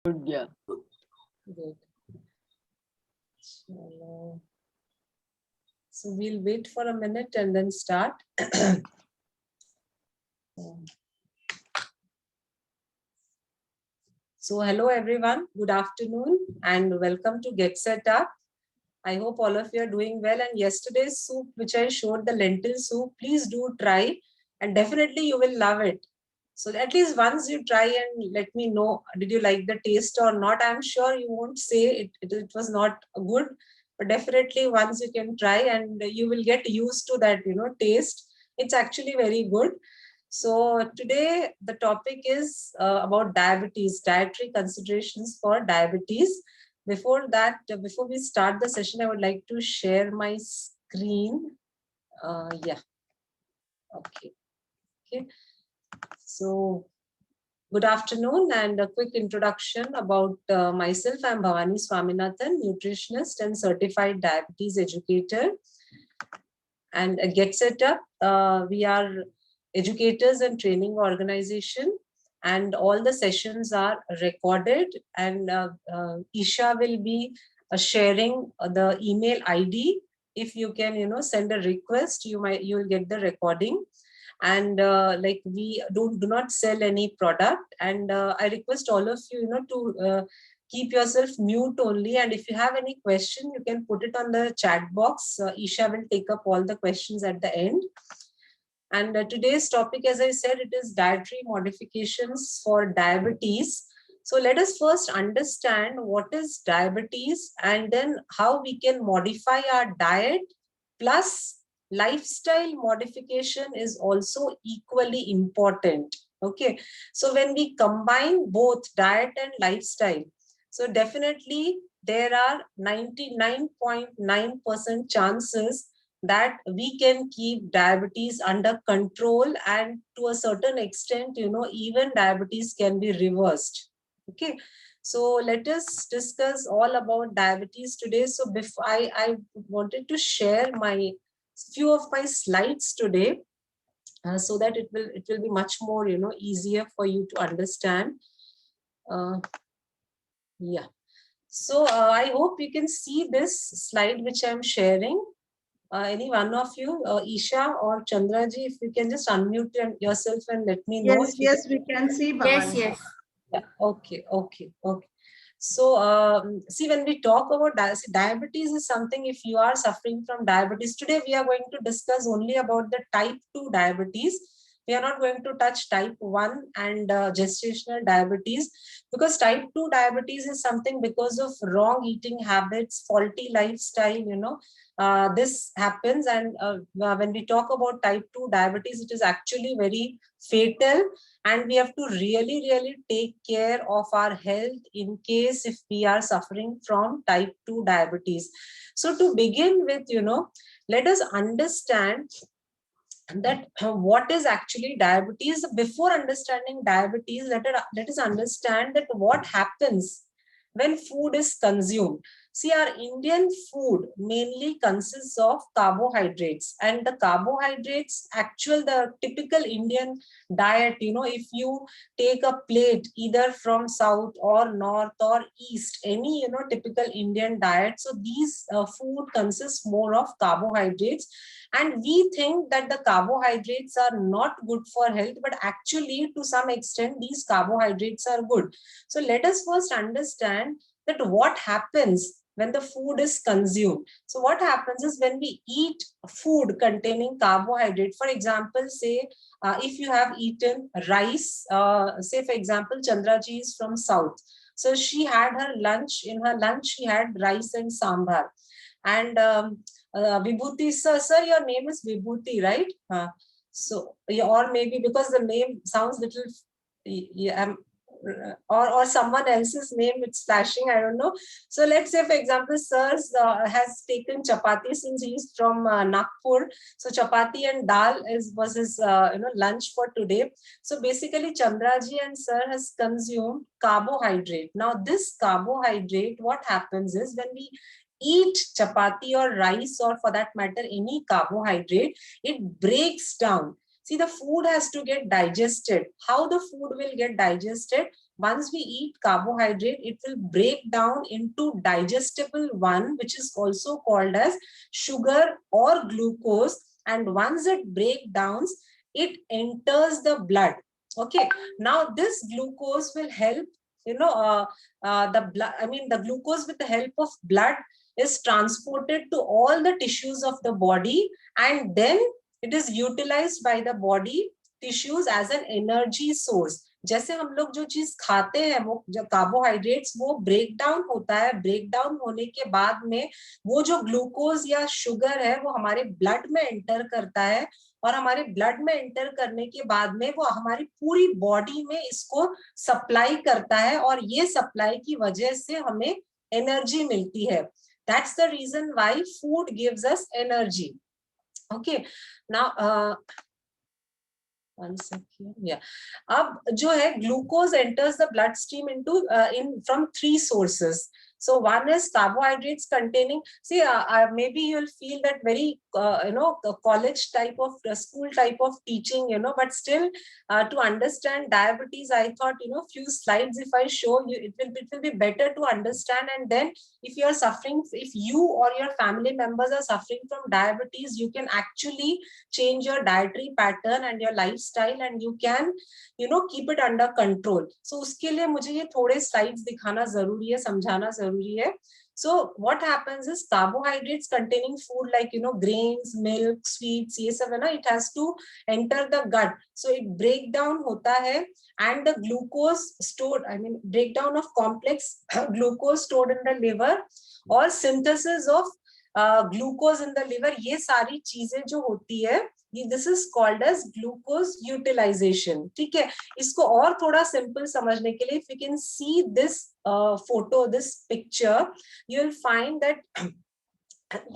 Good, yeah. Good. So we'll wait for a minute and then start. So hello everyone, good afternoon and welcome to Get Set Up. I hope all of you are doing well, and yesterday's soup which I showed, the lentil soup, please do try and definitely you will love it. So at least once you try and let me know, did you like the taste or not? I'm sure you won't say it was not good, but definitely once you can try and you will get used to that, taste. It's actually very good. So today the topic is about diabetes, dietary considerations for diabetes. Before that, before we start the session, I would like to share my screen. Yeah, okay. Okay. So good afternoon and a quick introduction about myself. I'm Bhavani Swaminathan, nutritionist and certified diabetes educator. And Get Set Up, we are educators and training organization, and all the sessions are recorded, and Isha will be sharing the email ID. If you can send a request, you'll get the recording. And like we do not sell any product, and I request all of you to keep yourself mute only, and if you have any question you can put it on the chat box. Isha will take up all the questions at the end. And today's topic, as I said, it is dietary modifications for diabetes. So let us first understand what is diabetes and then how we can modify our diet. Plus, lifestyle modification is also equally important. Okay. So when we combine both diet and lifestyle, so definitely there are 99.9% chances that we can keep diabetes under control, and to a certain extent even diabetes can be reversed. Okay, so let us discuss all about diabetes today. So before I wanted to share my few of my slides today, so that it will be much more easier for you to understand. Yeah, so I hope you can see this slide which I'm sharing. Any one of you, Isha or Chandraji, if you can just unmute yourself and let me know. Yes, If you yes, we can see Yes, Bhavani. yes. yeah, okay, okay, okay. So, see, when we talk about diabetes is something, if you are suffering from diabetes, today we are going to discuss only about the type 2 diabetes. We are not going to touch type 1 and gestational diabetes, because type 2 diabetes is something because of wrong eating habits, faulty lifestyle, this happens. And when we talk about type 2 diabetes, it is actually very fatal, and we have to really take care of our health in case if we are suffering from type 2 diabetes. So to begin with, let us understand that what is actually diabetes. Before understanding diabetes, let us understand that what happens when food is consumed. See, our Indian food mainly consists of carbohydrates, and the carbohydrates, the typical Indian diet, if you take a plate either from south or north or east, any typical Indian diet, so these food consists more of carbohydrates. And we think that the carbohydrates are not good for health, but actually to some extent these carbohydrates are good. So let us first understand that what happens when the food is consumed. So what happens is when we eat food containing carbohydrate, for example, say if you have eaten rice, say for example Chandraji is from south, so she had her lunch, in her lunch she had rice and sambar. And Vibhuti, sir, your name is Vibhuti, right? So, or maybe because the name sounds little, yeah, or someone else's name it's flashing, I don't know. So let's say, for example, sir has taken chapati since he's from Nagpur. So chapati and dal was his lunch for today. So basically, Chandraji and sir has consumed carbohydrate. Now, this carbohydrate, what happens is when we eat chapati or rice, or for that matter any carbohydrate, it breaks down. See, the food has to get digested. How the food will get digested? once we eat carbohydrate, it will break down into digestible one, which is also called as sugar or glucose. And once it breaks down, it enters the blood. Okay, now this glucose will help, the blood, I mean the glucose with the help of blood is transported to all the tissues of the body, and then it is utilized by the body tissues as an energy source. जैसे हम लोग जो चीज खाते हैं, वो जो carbohydrates, वो ब्रेक डाउन होता है, ब्रेक डाउन होने के बाद में वो जो ग्लूकोज या शुगर है वो हमारे ब्लड में एंटर करता है, और हमारे ब्लड में एंटर करने के बाद में वो हमारी पूरी बॉडी में इसको सप्लाई करता है, और ये सप्लाई की वजह से हमें एनर्जी मिलती है. That's the reason why food gives us energy. Okay, now one second. Yeah. अब जो है glucose enters the bloodstream into from three sources. So one is carbohydrates containing. See, maybe you'll feel that very college type of school type of teaching, but still to understand diabetes, I thought few slides if I show you, it will be better to understand. And then if you are suffering, if you or your family members are suffering from diabetes, you can actually change your dietary pattern and your lifestyle, and you can keep it under control. So उसके लिए मुझे ये थोड़े slides दिखाना जरूरी है, समझाना जरूरी है. So what happens is carbohydrates containing food like grains, milk, sweets, ये सब है ना, it has to enter the gut. So it break down होता है, and the glucose stored, I mean breakdown of complex glucose stored in the liver or synthesis of glucose in the liver, ये सारी चीजें जो होती है, this is called as glucose utilization. ठीक है, इसको और थोड़ा simple समझने के लिए, if you can see this photo, this picture, you will find that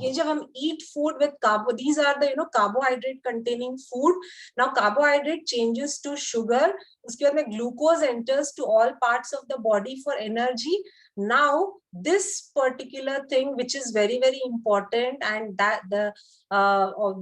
ये जब हम eat food with carbo, these are the carbohydrate containing food. Now carbohydrate changes to sugar, उसके बाद में glucose enters to all parts of the body for energy. Now this particular thing which is very very important, and that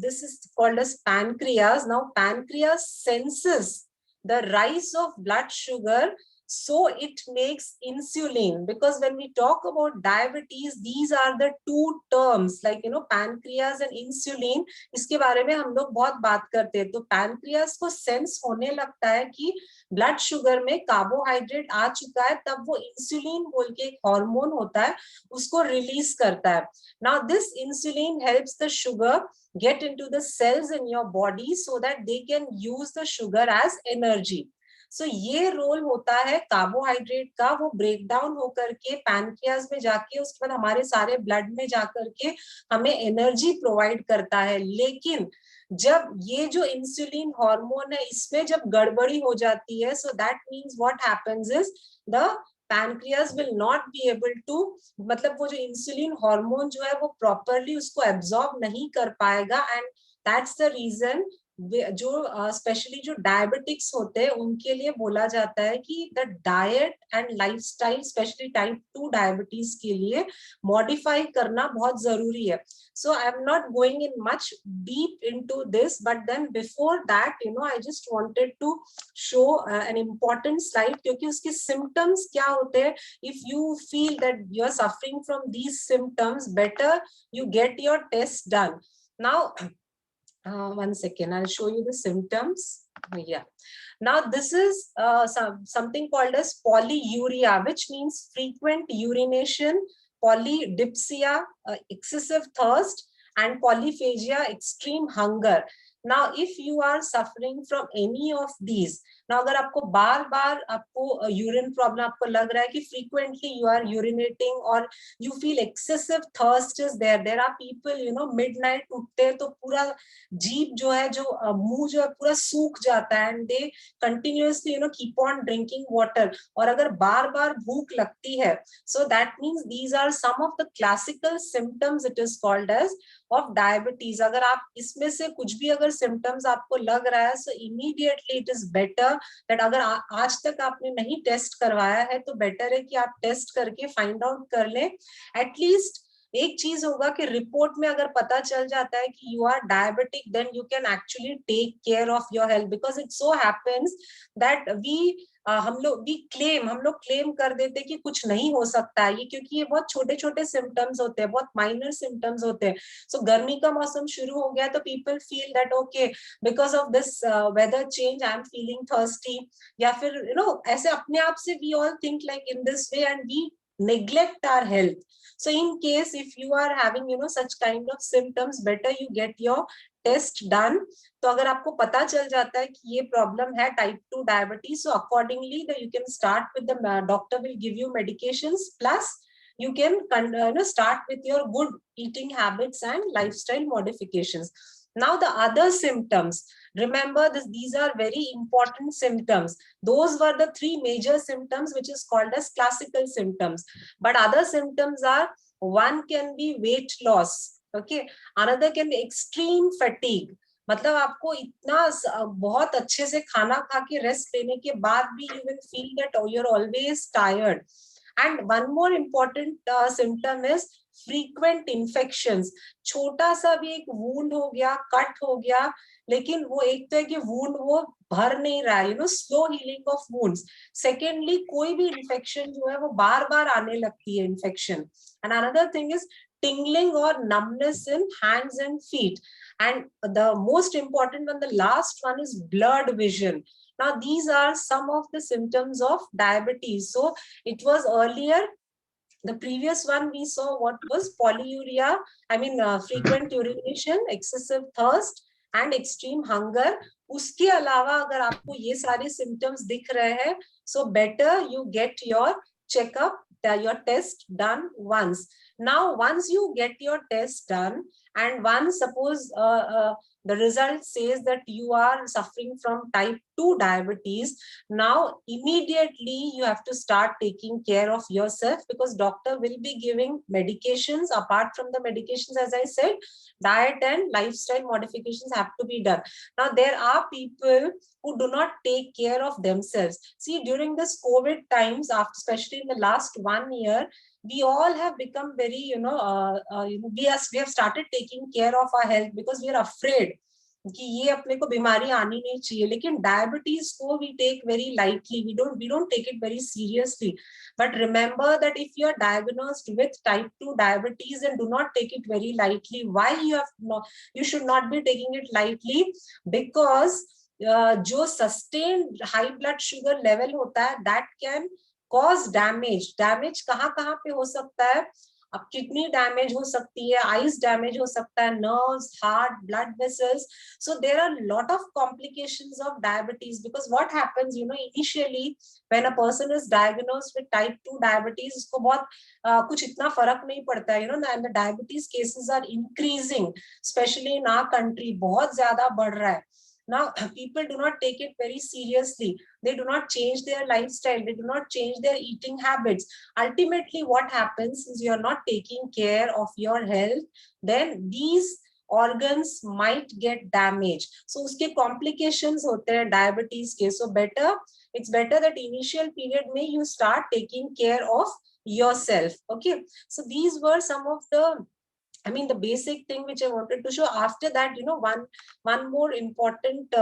this is called as pancreas. Now pancreas senses the rise of blood sugar, so it makes insulin. Because when we talk about diabetes, these are the two terms, like pancreas and insulin, इसके बारे में हम लोग बहुत बात करते हैं. तो pancreas को sense होने लगता है कि ब्लड शुगर में कार्बोहाइड्रेट आ चुका है, तब वो इंसुलिन बोल के एक हार्मोन होता है, उसको रिलीज करता है. Now this insulin helps the sugar get into the cells in your body so that they can use the sugar as energy. So ये रोल होता है कार्बोहाइड्रेट का, वो ब्रेक डाउन होकर के पैनक्रियाज में जाके उसके बाद हमारे सारे ब्लड में जाकर के हमें एनर्जी प्रोवाइड करता है. लेकिन जब ये जो इंसुलिन हार्मोन है इसमें जब गड़बड़ी हो जाती है, so that means what happens is the pancreas will not be able to, मतलब वो जो इंसुलिन हार्मोन जो है वो प्रॉपरली उसको एब्जॉर्ब नहीं कर पाएगा. एंड दैट्स द रीजन जो स्पेशली जो डायबिटिक्स होते हैं उनके लिए बोला जाता है कि the diet and lifestyle specially type 2 diabetes के लिए मॉडिफाई करना बहुत जरूरी है. So I'm not going in much deep into this, but then before that I just wanted to show an important slide, क्योंकि उसके symptoms क्या होते हैं. If you feel that you are suffering from these symptoms, better you get your test done. Now one second, I'll show you the symptoms. Yeah, now this is something called as polyuria, which means frequent urination, polydipsia, excessive thirst, and polyphagia, extreme hunger. Now if you are suffering from any of these, now अगर आपको बार बार आपको urine problem आपको लग रहा है कि frequently you are urinating or you feel excessive thirst is there are people midnight उठते हैं तो पूरा जीभ जो है, जो मुंह जो है पूरा सूख जाता है, and they continuously keep on drinking water. और अगर बार बार भूख लगती है, so that means these are some of the classical symptoms, it is called as of diabetes. अगर आप इसमें से कुछ भी अगर symptoms आपको लग रहा है, so immediately it is better that अगर आज तक आपने नहीं टेस्ट करवाया है तो बेटर है कि आप टेस्ट करके फाइंड आउट कर लें. एटलीस्ट एक चीज होगा कि रिपोर्ट में अगर पता चल जाता है कि you are diabetic, then you can actually take care of your health. Because it so happens that we हम लोग क्लेम कर देते कि कुछ नहीं हो सकता है ये, क्योंकि ये बहुत छोटे छोटे सिम्टम्स होते हैं, बहुत माइनर सिम्टम्स होते हैं. सो गर्मी का मौसम शुरू हो गया तो people feel that okay, because of this weather change I am feeling thirsty, या फिर ऐसे अपने आप से we all think like in this way and we neglect our health. So in case if you are having such kind of symptoms, better you get your test done. तो अगर आपको पता चल जाता है कि ये प्रॉब्लम है type 2 diabetes, so accordingly you can start with the doctor will give you medications, plus you can start with your good eating habits and lifestyle modifications. Now the other symptoms, remember this, these are very important symptoms. Those were the three major symptoms which is called as classical symptoms, but other symptoms are, one can be weight loss, okay, another can be extreme fatigue. मतलब आपको इतना बहुत अच्छे से खाना खा के rest लेने के बाद भी you will feel that you are always tired. And one more important symptom is frequent infections. छोटा सा भी एक wound हो गया, कट हो गया, लेकिन वो एक तो है कि wound वो भर नहीं रहा है, slow healing of wounds. Secondly, कोई भी infection जो है वो बार बार आने लगती है infection. And another thing is tingling or numbness in hands and feet. And the most important one, the last one, is blurred vision. Now these are some of the symptoms of diabetes. So it was earlier, the previous one we saw what was polyuria, frequent urination, excessive thirst and extreme hunger. उसके अलावा अगर आपको ये सारे symptoms दिख रहे हैं, so better you get your checkup, your test done once. Now once you get your test done, and once suppose the result says that you are suffering from type 2 diabetes, now immediately you have to start taking care of yourself, because doctor will be giving medications. Apart from the medications, as I said, diet and lifestyle modifications have to be done. Now there are people who do not take care of themselves. See, during this COVID times, especially in the last 1 year, we all have become very, we have started taking care of our health because we are afraid कि ये अपने को बीमारी आनी नहीं चाहिए. लेकिन diabetes को we take very lightly, we don't take it very seriously. But remember that if you are diagnosed with type 2 diabetes, and do not take it very lightly. Why you should not be taking it lightly? Because जो sustained high blood sugar level होता है, that can cause damage. Damage कहाँ कहाँ पे हो सकता है? अब किडनी डैमेज हो सकती है, आईज डैमेज हो सकता है, nerves, heart, blood vessels. So there are a lot of complications of diabetes, because what happens, initially when a person is diagnosed with type 2 diabetes, उसको बहुत कुछ इतना फर्क नहीं पड़ता है, and the diabetes cases are increasing, especially in our country, बहुत ज्यादा बढ़ रहा है. Now people do not take it very seriously. They do not change their lifestyle, they do not change their eating habits. Ultimately what happens is you are not taking care of your health, then these organs might get damaged. So uske complications hote hain diabetes ke. So it's better that initial period mein you start taking care of yourself. Okay, so these were some of the the basic thing which I wanted to show. After that, one more important,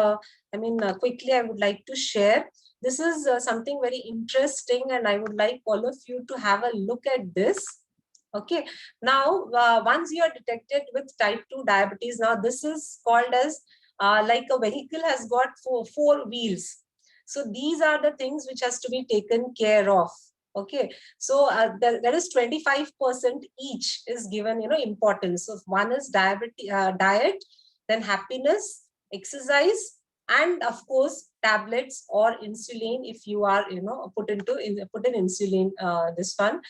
quickly I would like to share. This is something very interesting, and I would like all of you to have a look at this. Okay, now once you are detected with type 2 diabetes, now this is called as like a vehicle has got four wheels. So these are the things which has to be taken care of. Okay, so there is 25% each is given importance. So one is diet, then happiness, exercise, and of course tablets or insulin if you are put in insulin, this one.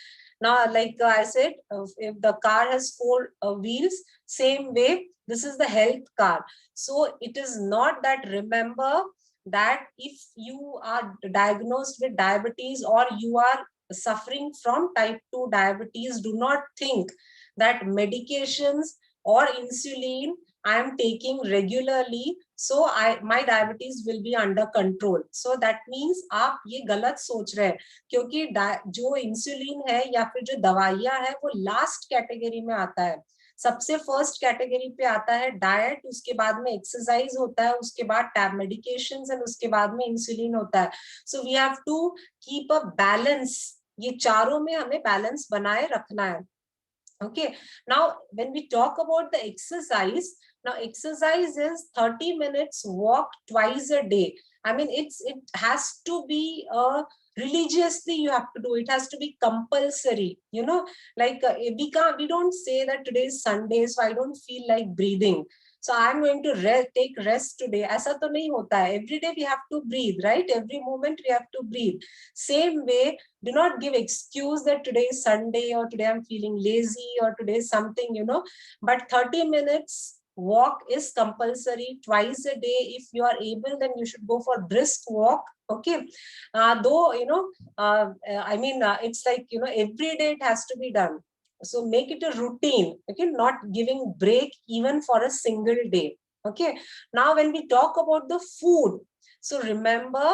Now like I said, if the car has four wheels, same way this is the health car. So it is not that, remember that if you are diagnosed with diabetes or you are suffering from type 2 diabetes, do not think that medications or insulin I am taking regularly, so my diabetes will be under control. So that means आप ये गलत सोच रहे हैं, क्योंकि जो insulin है या फिर जो दवाइयां है वो लास्ट कैटेगरी में आता है. सबसे फर्स्ट कैटेगरी पे आता है डाइट, उसके बाद में एक्सरसाइज होता है, उसके बाद टैब मेडिकेशंस एंड उसके बाद में इंसुलिन होता है. So we have to keep a balance, ये चारों में हमें बैलेंस बनाए रखना है. Okay, now when we talk about the exercise, now exercise is 30 minutes walk twice a day. I mean, it has to be religiously you have to do. It has to be compulsory, you know, like we don't say that today is Sunday, so I don't feel like breathing, so I'm going to take rest today. ऐसा तो नहीं होता है. Every day we have to breathe, right? Every moment we have to breathe. Same way, do not give excuse that today is Sunday or today I'm feeling lazy or today is something, you know, but 30 minutes walk is compulsory twice a day. If you are able, then you should go for brisk walk. Okay, though, you know, I mean, it's like, you know, every day it has to be done. So make it a routine. Okay, not giving break even for a single day. Okay, now when we talk about the food, so remember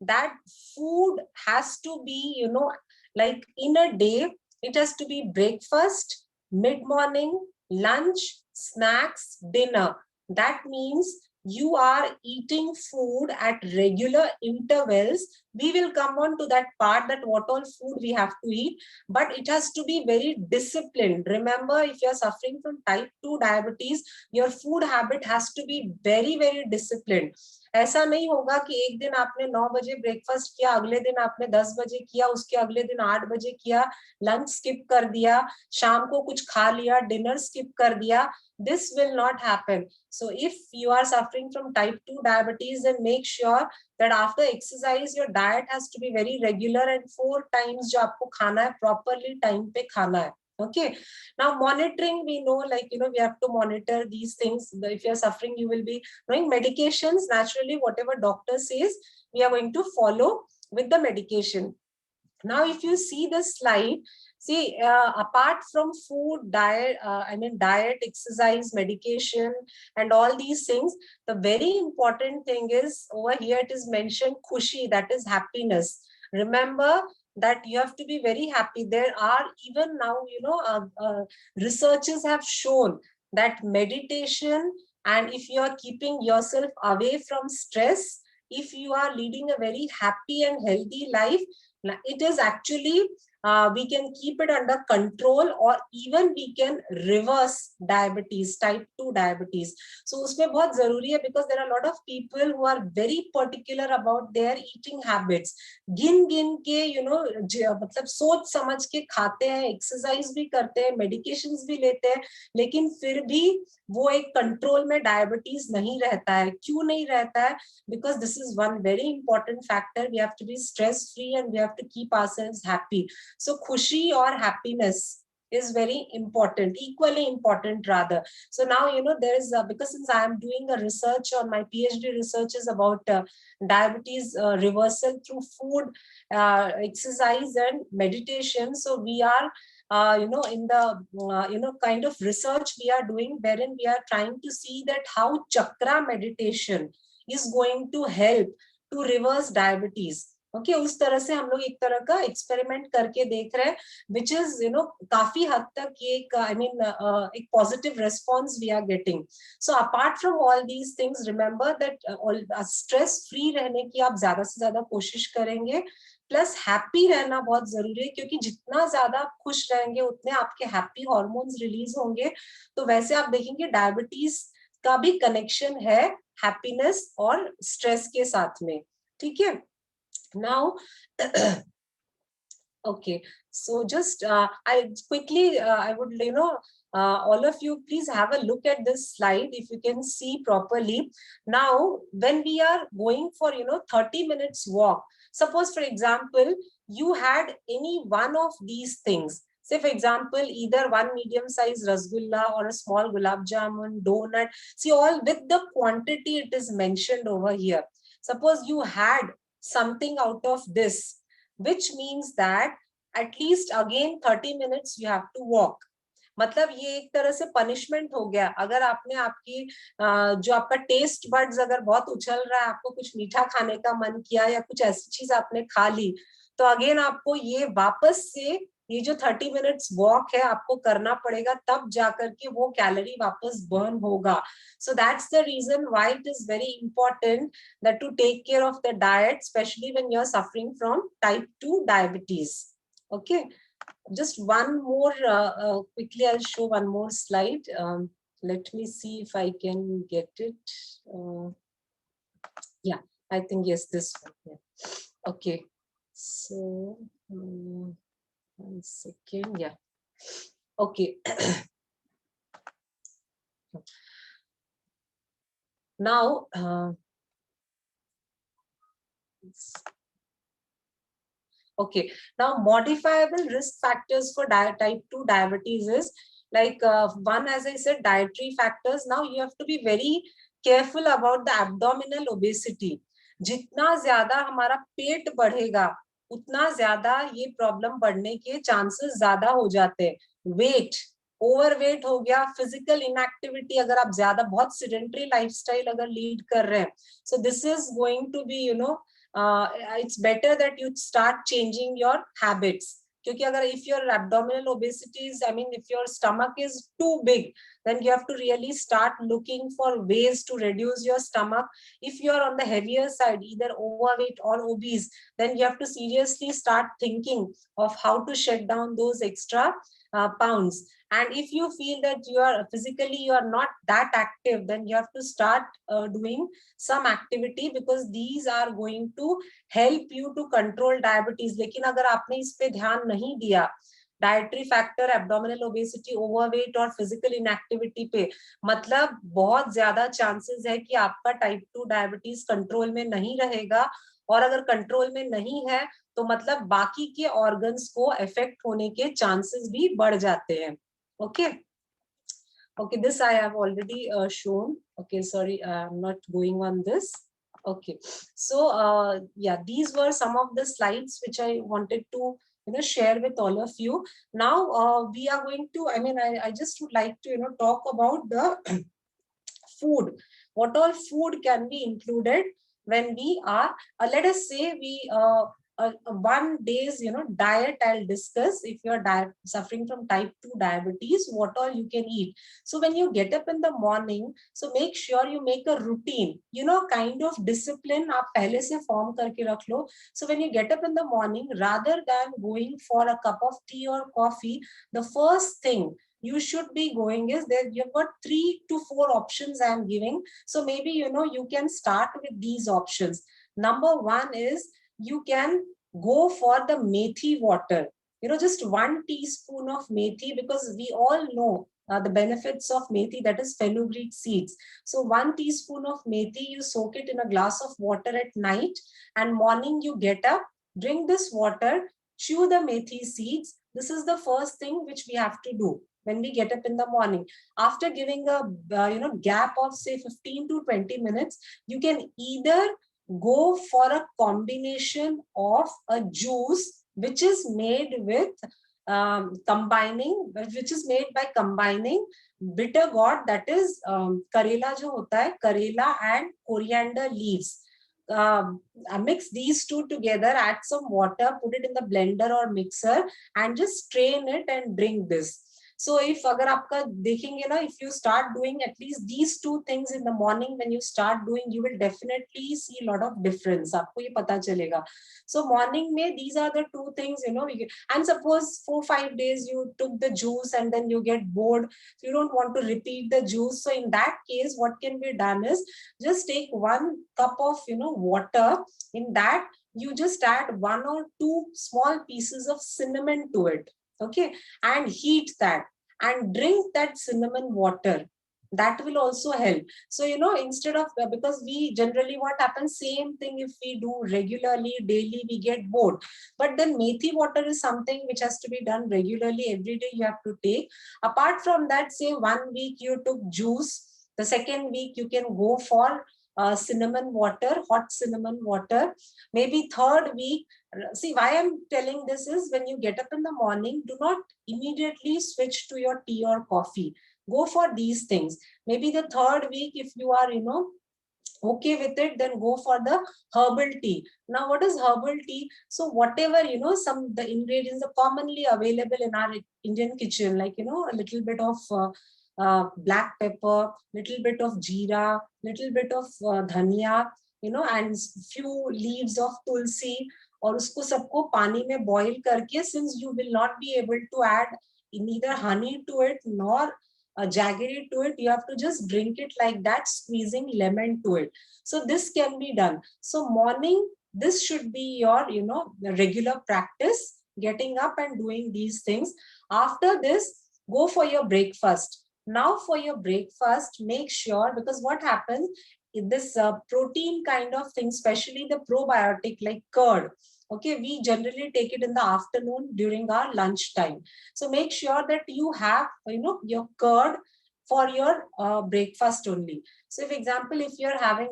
that food has to be, you know, like in a day, it has to be breakfast, mid-morning, lunch, snacks, dinner. That means you are eating food at regular intervals. We will come on to that part, that what all food we have to eat, but it has to be very disciplined. Remember, if you are suffering from type 2 diabetes, your food habit has to be very, very disciplined. ऐसा नहीं होगा कि एक दिन आपने 9 बजे breakfast किया, अगले दिन आपने 10 बजे किया, उसके अगले दिन 8 बजे किया, लंच स्किप कर दिया, शाम को कुछ खा लिया, डिनर स्किप कर दिया. This will not happen. So if you are suffering from type 2 diabetes, then make sure that after exercise your diet has to be very regular and 4 times जो आपको खाना है properly time पे खाना है. Okay, now monitoring, we know, like, you know, we have to monitor these things. If you're suffering, you will be knowing medications. Naturally, whatever doctor says, we are going to follow with the medication. Now, if you see the slide, see, apart from food, diet, I mean, diet, exercise, medication, and all these things, the very important thing is over here, it is mentioned khushi, that is happiness. Remember that you have to be very happy. There are even now, you know, researchers have shown that meditation, and if you are keeping yourself away from stress, if you are leading a very happy and healthy life, it is actually we can keep it under control, or even we can reverse diabetes, type 2 diabetes. So उसमें बहुत जरूरी है, because there are a lot of people who are very particular about their eating habits. गिन गिन के, you know, मतलब सोच समझ के खाते हैं, एक्सरसाइज भी करते हैं, मेडिकेशंस भी लेते हैं, लेकिन फिर भी वो एक कंट्रोल में डायबिटीज नहीं रहता है. क्यों नहीं रहता है? Because this is one very important factor. We have to be stress free and we have to keep ourselves happy. So khushi or happiness is very important, equally important rather. So now, you know, there is because since I am doing a research on, my PhD research is about diabetes reversal through food, exercise and meditation. So we are you know, in the you know, kind of research we are doing, wherein we are trying to see that how chakra meditation is going to help to reverse diabetes. Okay, उस तरह से हम लोग एक तरह का experiment करके देख रहे हैं, which is, you know, काफी हद तक ये एक, I mean, एक positive response we are getting. So apart from all these things, remember that stress free रहने की आप ज्यादा से ज्यादा कोशिश करेंगे, प्लस हैप्पी रहना बहुत जरूरी है, क्योंकि जितना ज्यादा आप खुश रहेंगे उतने आपके हैप्पी हार्मोन्स रिलीज होंगे. तो वैसे आप देखेंगे डायबिटीज का भी कनेक्शन है हैप्पीनेस और स्ट्रेस के साथ में. ठीक है, now okay, so just I quickly I would, you know, all of you please have a look at this slide if you can see properly. Now when we are going for, you know, 30 minutes walk, suppose for example you had any one of these things. Say for example, either one medium size rasgulla or a small gulab jamun, donut. See, all with the quantity it is mentioned over here. Suppose you had something out of this, which means that at least again 30 minutes you have to walk. मतलब ये एक तरह से punishment हो गया. अगर आपने आपकी जो आपका टेस्ट बड्स अगर बहुत उछल रहा है, आपको कुछ मीठा खाने का मन किया या कुछ ऐसी चीज आपने खा ली, तो अगेन आपको ये वापस से ये जो 30 मिनट्स वॉक है आपको करना पड़ेगा, तब जाकर के वो कैलोरी वापस बर्न होगा. So that's the reason why it is very important that to take care of the diet, especially when you're suffering from type 2 diabetes. Okay, just one more quickly I'll show one more slide. Let me see if I can get it. Yeah, I think yes, this one. Yeah. Okay, so 1 second. Yeah, okay. Now okay, now modifiable risk factors for type 2 diabetes is like one, as I said, dietary factors. Now you have to be very careful about the abdominal obesity. जितना ज्यादा हमारा पेट बढ़ेगा उतना ज्यादा ये problem बढ़ने के chances ज्यादा हो जाते हैं. वेट, ओवरवेट हो गया, फिजिकल इनएक्टिविटी, अगर आप ज्यादा बहुत सिडेंटरी लाइफस्टाइल अगर लीड कर रहे हैं, so this is going to be it's better that you start changing your habits. क्योंकि अगर if your abdominal obesity is, I mean, if your stomach is too big, then you have to really start looking for ways to reduce your stomach. If you are on the heavier side, either overweight or obese, then you have to seriously start thinking of how to shed down those extra pounds. And if you feel that you are not that active, then you have to start doing some activity, because these are going to help you to control diabetes. लेकिन अगर आपने इस पे ध्यान नहीं दिया, dietary factor, abdominal obesity, overweight और physical inactivity पे, मतलब बहुत ज्यादा चांसेस है कि आपका टाइप 2 डायबिटीज कंट्रोल में नहीं रहेगा. और अगर कंट्रोल में नहीं है तो मतलब बाकी के ऑर्गन्स को इफेक्ट होने के चांसेस भी बढ़ जाते हैं. Okay, okay, this I have already shown. Okay, sorry, I'm not going on this. Okay, so yeah, these were some of the slides which I wanted to share with all of you. Now we are going to, I mean, I just would like to talk about the food. What all food can be included when we are let us say we 1 day's diet I'll discuss. If you're suffering from type 2 diabetes, what all you can eat. So when you get up in the morning, so make sure you make a routine, kind of discipline aap pehle se form karke rakh lo. So when you get up in the morning, rather than going for a cup of tea or coffee, the first thing you should be going is that you've got 3 to 4 options I am giving. So maybe you can start with these options. Number 1 is you can go for the methi water. Just 1 teaspoon of methi, because we all know the benefits of methi, that is fenugreek seeds. So 1 teaspoon of methi, you soak it in a glass of water at night, and morning you get up, drink this water, chew the methi seeds. This is the first thing which we have to do when we get up in the morning. After giving a gap of say 15 to 20 minutes, you can either go for a combination of a juice which is made with which is made by combining bitter gourd, that is karela jo hota hai, karela and coriander leaves. Mix these two together, add some water, put it in the blender or mixer, and just strain it and drink this. So if agar aapka dekhenge na, if you start doing at least these 2 things in the morning, when you start doing, you will definitely see a lot of difference. Aapko ye pata chalega. So morning mein these are the 2 things, and suppose 4-5 days you took the juice and then you get bored, so you don't want to repeat the juice. So in that case, what can be done is just take 1 cup of water. In that you just add 1 or 2 small pieces of cinnamon to it. Okay, and heat that and drink that cinnamon water. That will also help. So instead of, because we generally, what happens, same thing if we do regularly daily, we get bored. But then methi water is something which has to be done regularly. Every day you have to take. Apart from that, say 1 week you took juice, the second week you can go for cinnamon water, hot cinnamon water. Maybe third week, see why I'm telling this is, when you get up in the morning, do not immediately switch to your tea or coffee. Go for these things. Maybe the third week, if you are okay with it, then go for the herbal tea. Now what is herbal tea? So whatever, some the ingredients are commonly available in our Indian kitchen, like, a little bit of black pepper, little bit of jeera, little bit of dhania, and few leaves of tulsi, और उसको सबको पानी में boil करके, since you will not be able to add neither honey to it nor jaggery to it, you have to just drink it like that, squeezing lemon to it. So this can be done. So morning, this should be your, regular practice, getting up and doing these things. After this, go for your breakfast. Now for your breakfast, make sure, because what happens, this protein kind of thing, especially the probiotic like curd, okay, we generally take it in the afternoon during our lunch time. So make sure that you have, your curd for your breakfast only. So if example, if you're having,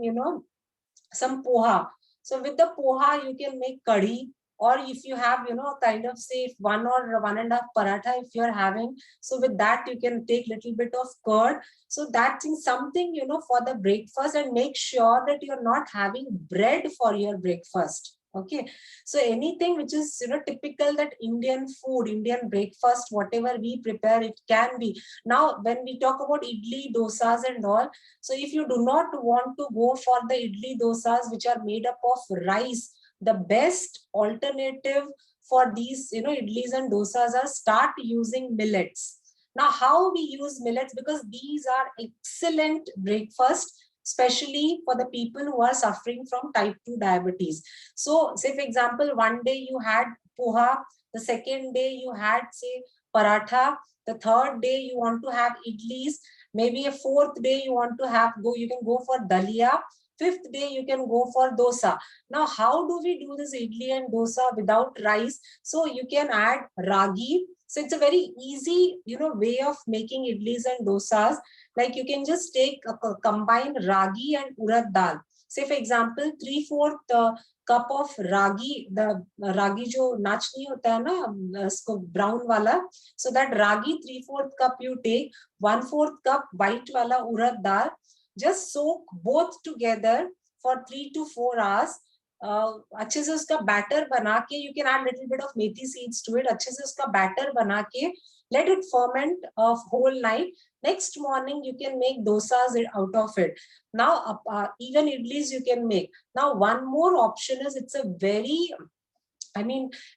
some poha, so with the poha you can make curry, or if you have, kind of say one or one and a half paratha if you're having, so with that you can take little bit of curd. So that's something, for the breakfast, and make sure that you're not having bread for your breakfast. Okay, so anything which is, typical, that Indian food, Indian breakfast, whatever we prepare, it can be. Now when we talk about idli, dosas and all, so if you do not want to go for the idli dosas which are made up of rice, the best alternative for these, idlis and dosas are, start using millets. Now how we use millets, because these are excellent breakfast, especially for the people who are suffering from type 2 diabetes. So say for example, one day you had poha, the second day you had say paratha, the third day you want to have idlis, maybe a fourth day you want to have, you can go for dalia, fifth day you can go for dosa. Now how do we do this idli and dosa without rice? So you can add ragi. So it's a very easy, way of making idlis and dosas. Like you can just take combine ragi and urad dal. Say for example, 3/4 cup of ragi, the ragi जो नाच नहीं होता है ना, इसको brown वाला, so that ragi 3/4 cup you take, 1/4 cup white wala urad dal, just soak both together for 3 to 4 hours. अच्छे से उसका बैटर बना के, you can add little bit of methi seeds to it, अच्छे से उसका बैटर बना के let it ferment a whole night. Next morning you can make dosas out of it. Now even idlis you can make. Now one more option is, it's a very,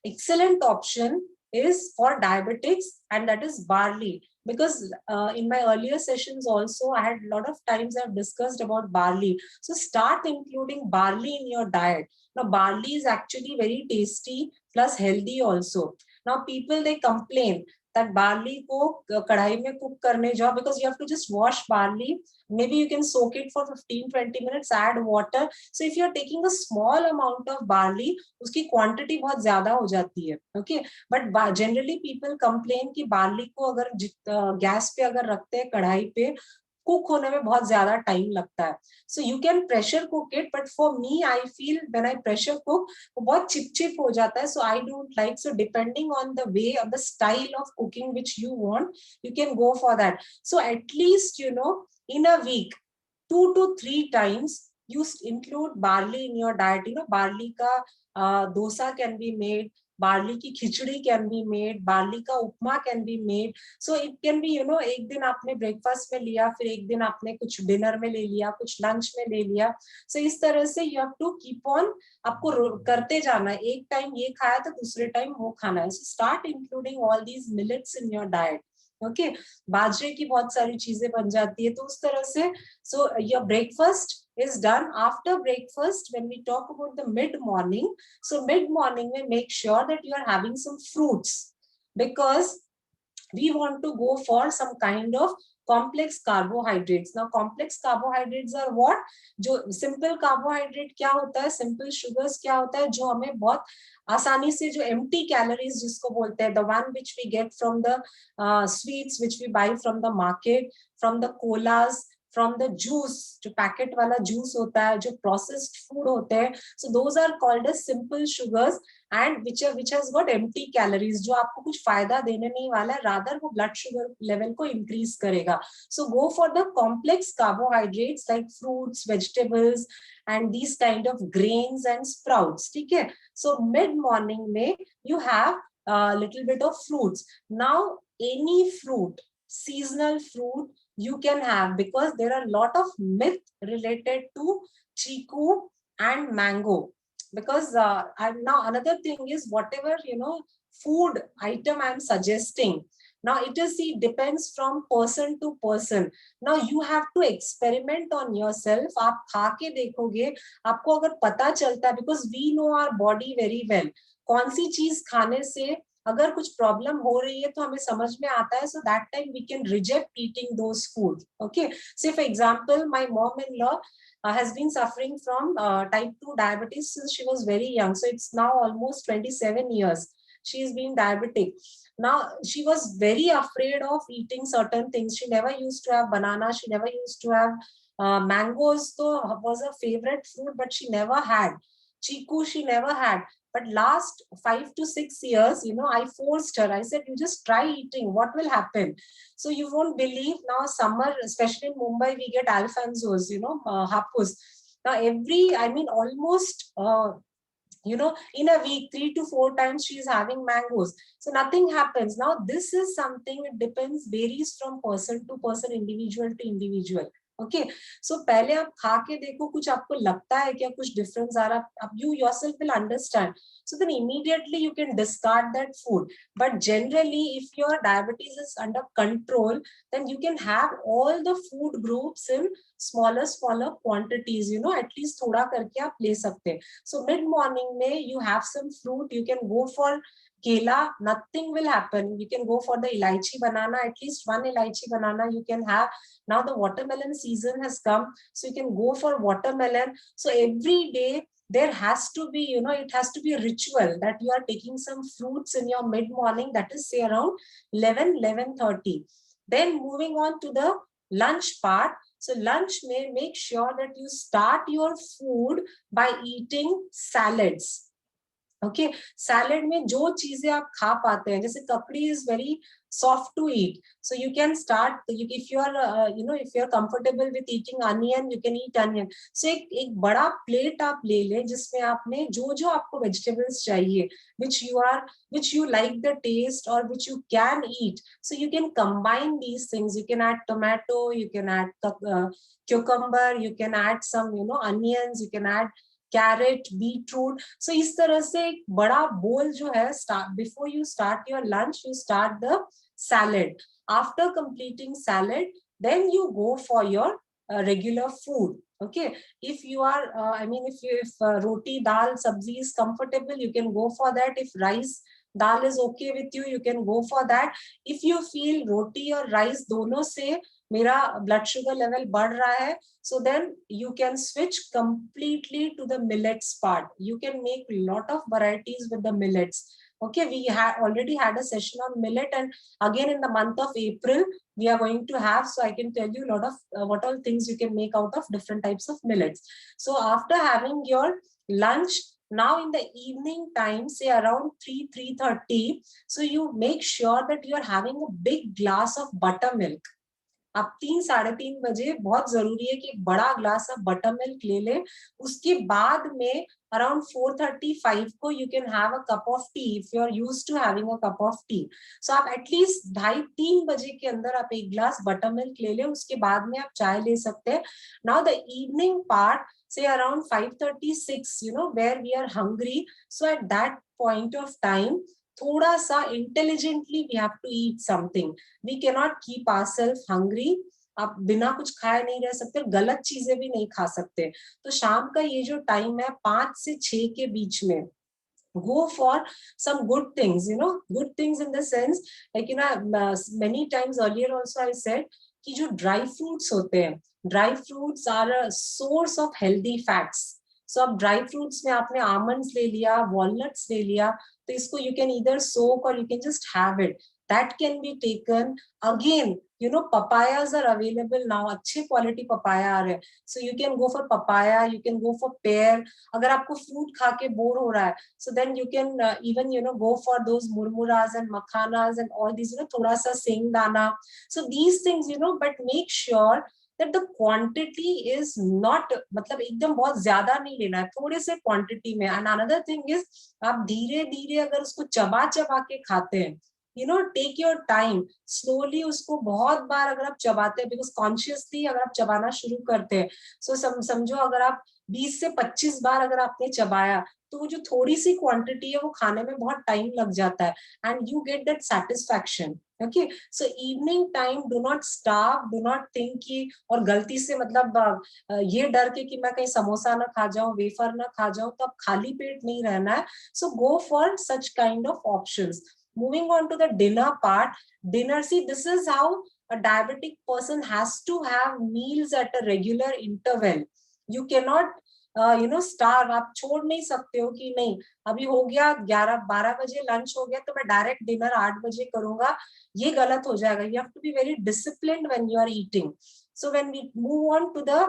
excellent option is for diabetics, and that is barley. Because in my earlier sessions also, I had a lot of times I've discussed about barley. So start including barley in your diet. Now barley is actually very tasty plus healthy also. Now people, they complain that barley को कढ़ाई में cook करने जाओ, because you have to just wash barley. Maybe you can soak it for 15-20 minutes, add water. So if you're taking a small amount of barley, उसकी quantity बहुत ज्यादा हो जाती है. Okay, but generally people complain कि barley को अगर gas पे अगर रखते हैं कढ़ाई पे, कुक होने में बहुत ज्यादा टाइम लगता है. So you can pressure cook it, but for me I feel when I pressure cook वो बहुत चिपचिप हो जाता है. So I don't like. So depending on the way of the style of cooking which you want, you can go for that. So at least, in a week, 2 to 3 times you include barley in your diet. Barley ka dosa can be made, barley की खिचड़ी can be made, barley का उपमा can be made. So it can be, एक दिन आपने breakfast में लिया, फिर एक दिन आपने कुछ dinner में ले लिया, कुछ lunch में ले लिया. So इस तरह से you have to keep on, आपको करते जाना है. एक टाइम ये खाया तो दूसरे टाइम वो खाना है. So start including all these millets in your diet. Okay, बाजरे की बहुत सारी चीजें बन जाती है. तो उस तरह से, so your breakfast is done. After breakfast, when we talk about the mid morning, so mid morning we make sure that you are having some fruits, because we want to go for some kind of complex carbohydrates. Now complex carbohydrates are what? जो simple carbohydrate क्या होता है, simple sugars क्या होता है, जो हमें बहुत आसानी से, जो empty calories जिसको बोलते हैं, the one which we get from the sweets which we buy from the market, from the colas, from the juice, जो पैकेट वाला जूस होता है, जो प्रोसेस्ड फूड होते हैं, so those are called as simple sugars and which has got empty calories, जो आपको कुछ फायदा देने नहीं वाला है, rather वो blood sugar level को increase करेगा. So go for the complex carbohydrates like fruits, vegetables and these kind of grains and sprouts. ठीक है? So mid morning में you have a little bit of fruits. Now any fruit, seasonal fruit you can have, because there are a lot of myth related to chiku and mango. Because and now another thing is, whatever food item I'm suggesting, now it is, it depends from person to person. Now you have to experiment on yourself. आप खा के देखोगे, आपको अगर पता चलता है, because we know our body very well, कौन सी चीज खाने से अगर कुछ प्रॉब्लम हो रही है तो हमें समझ में आता है, so that time we can reject eating those food. Okay, say for example, my mom-in-law has been suffering from type 2 diabetes since she was very young, so it's now almost 27 years she's been diabetic. Now she was very afraid of eating certain things. She never used to have banana, she never used to have mangoes, so was her favorite fruit, but she never had chiku, she never had. But last 5 to 6 years, I forced her. I said, you just try eating. What will happen? So you won't believe, now summer, especially in Mumbai, we get alfonsos, hapus. Now almost, in a week, 3 to 4 times she is having mangoes. So nothing happens. Now this is something, it depends, varies from person to person, individual to individual. Okay, so पहले आप खा के देखो, कुछ आपको लगता है क्या, कुछ डिफरेंस आ रहा, अब you yourself will understand, so then immediately you can discard that food. But generally, if your diabetes is under control, then you can have all the food groups in smaller quantities, at least thoda karke aap le sakte hain. So mid morning mein you have some fruit, you can go for kela, nothing will happen. You can go for the elaichi banana, at least one elaichi banana you can have. Now the watermelon season has come, so you can go for watermelon. So every day there has to be, it has to be a ritual that you are taking some fruits in your mid morning, that is say around 11:30. Then moving on to the lunch part. So lunch may make sure that you start your food by eating salads. Okay, salad में जो चीजें आप खा पाते हैं, जैसे ककड़ी is very soft to eat, so you can start, if you are if you are comfortable with eating onion, you can eat onion. So एक बड़ा प्लेट आप ले लें जिसमें आपने जो जो आपको वेजिटेबल्स चाहिए, which you like the taste or which you can eat, so you can combine these things. You can add tomato, you can add cucumber, you can add some onions, you can add carrot, beetroot. So इस तरह से एक बड़ा bowl जो है, before you start your lunch, you start the salad. After completing salad, then you go for your regular food. Okay, if you are if roti dal sabzi is comfortable, you can go for that. If rice dal is okay with you, you can go for that. If you feel roti or rice दोनों से मेरा blood sugar level बढ़ रहा है, so then you can switch completely to the millets part. You can make lot of varieties with the millets. Okay, we already had a session on millet, and again in the month of April we are going to have, so I can tell you a lot of what all things you can make out of different types of millets. So after having your lunch, now in the evening time, say around 3:30, so you make sure that you are having a big glass of buttermilk. आप 3-3:30 बजे बहुत जरूरी है कि एक बड़ा glass of butter milk ले लें. उसके बाद में around 4:35 को you can have a cup of tea if you are used to having a cup of tea. So आप एटलीस्ट 2:30-3 बजे के अंदर आप एक ग्लास बटर मिल्क ले लें, उसके बाद में आप चाय ले सकते हैं. Now the evening part, say around 5:36, where we are hungry, so at that point of time, थोड़ा सा intelligently we have to eat something. We cannot keep ourselves hungry. आप बिना कुछ खाए नहीं रह सकते, गलत चीजें भी नहीं खा सकते. तो शाम का ये जो टाइम है 5 से 6 के बीच में, go for some good things, good things in the sense, like many times earlier also I said कि जो dry fruits होते हैं, dry fruits are a source of healthy fats. So अब ड्राई फ्रूट्स में आपने आमंड्स ले लिया, walnuts ले लिया, तो इसको यू कैन ईदर सोक और you can just have it. that can be taken. Again, you know, papayas are available now, अच्छे quality papaya आ रहे हैं, so you can go for papaya, you can go for pear. अगर आपको fruit खा के bore हो रहा है, so then you can even, you know, go for those murmuras and makhanas and all these, you know, थोड़ा सा सेंगदाना. So these things, you know, but make sure that the quantity is not, मतलब एकदम बहुत ज्यादा नहीं लेना है, थोड़े से quantity में. And another thing is, आप धीरे धीरे अगर उसको चबा चबा के खाते हैं, you know, take your time, slowly उसको बहुत बार अगर आप चबाते हैं, because consciously अगर आप चबाना शुरू करते हैं, so समझो अगर आप 20 से 25 बार अगर आपने चबाया, तो वो जो थोड़ी सी क्वांटिटी है वो खाने में बहुत टाइम लग जाता है, and you get that satisfaction. Okay, so evening time do not starve, do not think कि, और गलती से मतलब ये डर के कि मैं कहीं समोसा ना खा जाऊं, वेफर ना खा जाऊं, तो अब खाली पेट नहीं रहना है. So go for such kind of options. Moving on to the dinner part. Dinner, see, this is how a diabetic person has to have meals at a regular interval. You cannot you know starve. आप छोड़ नहीं सकते हो कि नहीं अभी हो गया 11-12 बजे लंच हो गया तो मैं डायरेक्ट डिनर 8 बजे करूंगा, ये गलत हो जाएगा. You have to be very disciplined when you are eating. So when we move on to the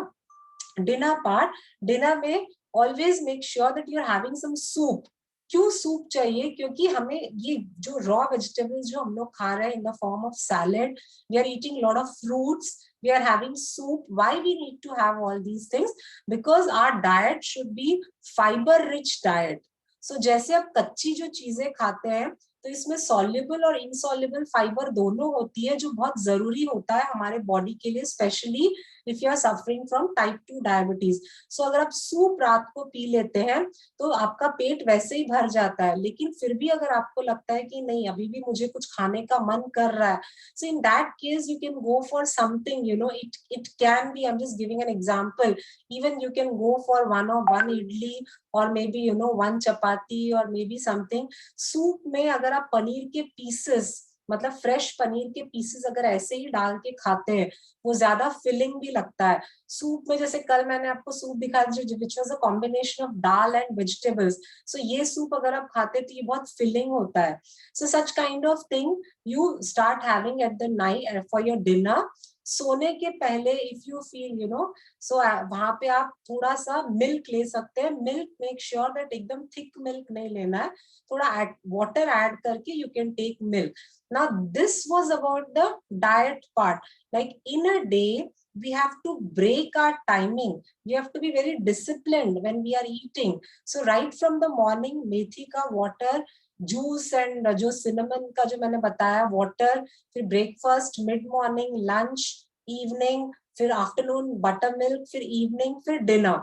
dinner part, dinner में always make sure that you are having some soup. क्यों soup चाहिए? क्योंकि हमें ये जो रॉ वेजिटेबल्स जो हम लोग खा रहे हैं in the form of salad, we are eating lot of fruits, we are having soup. Why we need to have all these things? Because our diet should be fiber rich diet. So जैसे आप कच्ची जो चीजें खाते हैं तो इसमें soluble और इनसॉल्युबल फाइबर दोनों होती है, जो बहुत जरूरी होता है हमारे बॉडी के लिए, specially if you are suffering from type 2 diabetes. So अगर आप सूप रात को पी लेते हैं तो आपका पेट वैसे ही भर जाता है, लेकिन फिर भी अगर आपको लगता है कि नहीं अभी भी मुझे कुछ खाने का मन कर रहा है, so in that case you can go for something, you know, it can be, I'm just giving an example, even you can go for one idli or maybe, you know, one chapati or maybe something. Soup में अगर आप पनीर के pieces, मतलब fresh paneer के pieces अगर ऐसे ही डाल के खाते हैं, वो ज्यादा फिलिंग भी लगता है. सूप में जैसे कल मैंने आपको सूप दिखाया जो which was a combination of dal and vegetables, so ये सूप अगर आप खाते तो ये बहुत फिलिंग होता है. So such kind of thing you start having at the night for your dinner. सोने के पहले if you feel, you know, so वहां पे आप थोड़ा सा मिल्क ले सकते हैं. मिल्क मेक श्योर दैट एकदम थिक मिल्क नहीं लेना है, थोड़ा वाटर ऐड करके you can take milk. Now this was about the diet part. Like in a day we have to break our timing, we have to be very disciplined when we are eating. So right from the morning methi ka water, juice and जो cinnamon का जो मैंने बताया water, फिर breakfast, mid morning, lunch, evening, फिर afternoon butter milk, फिर evening, फिर dinner.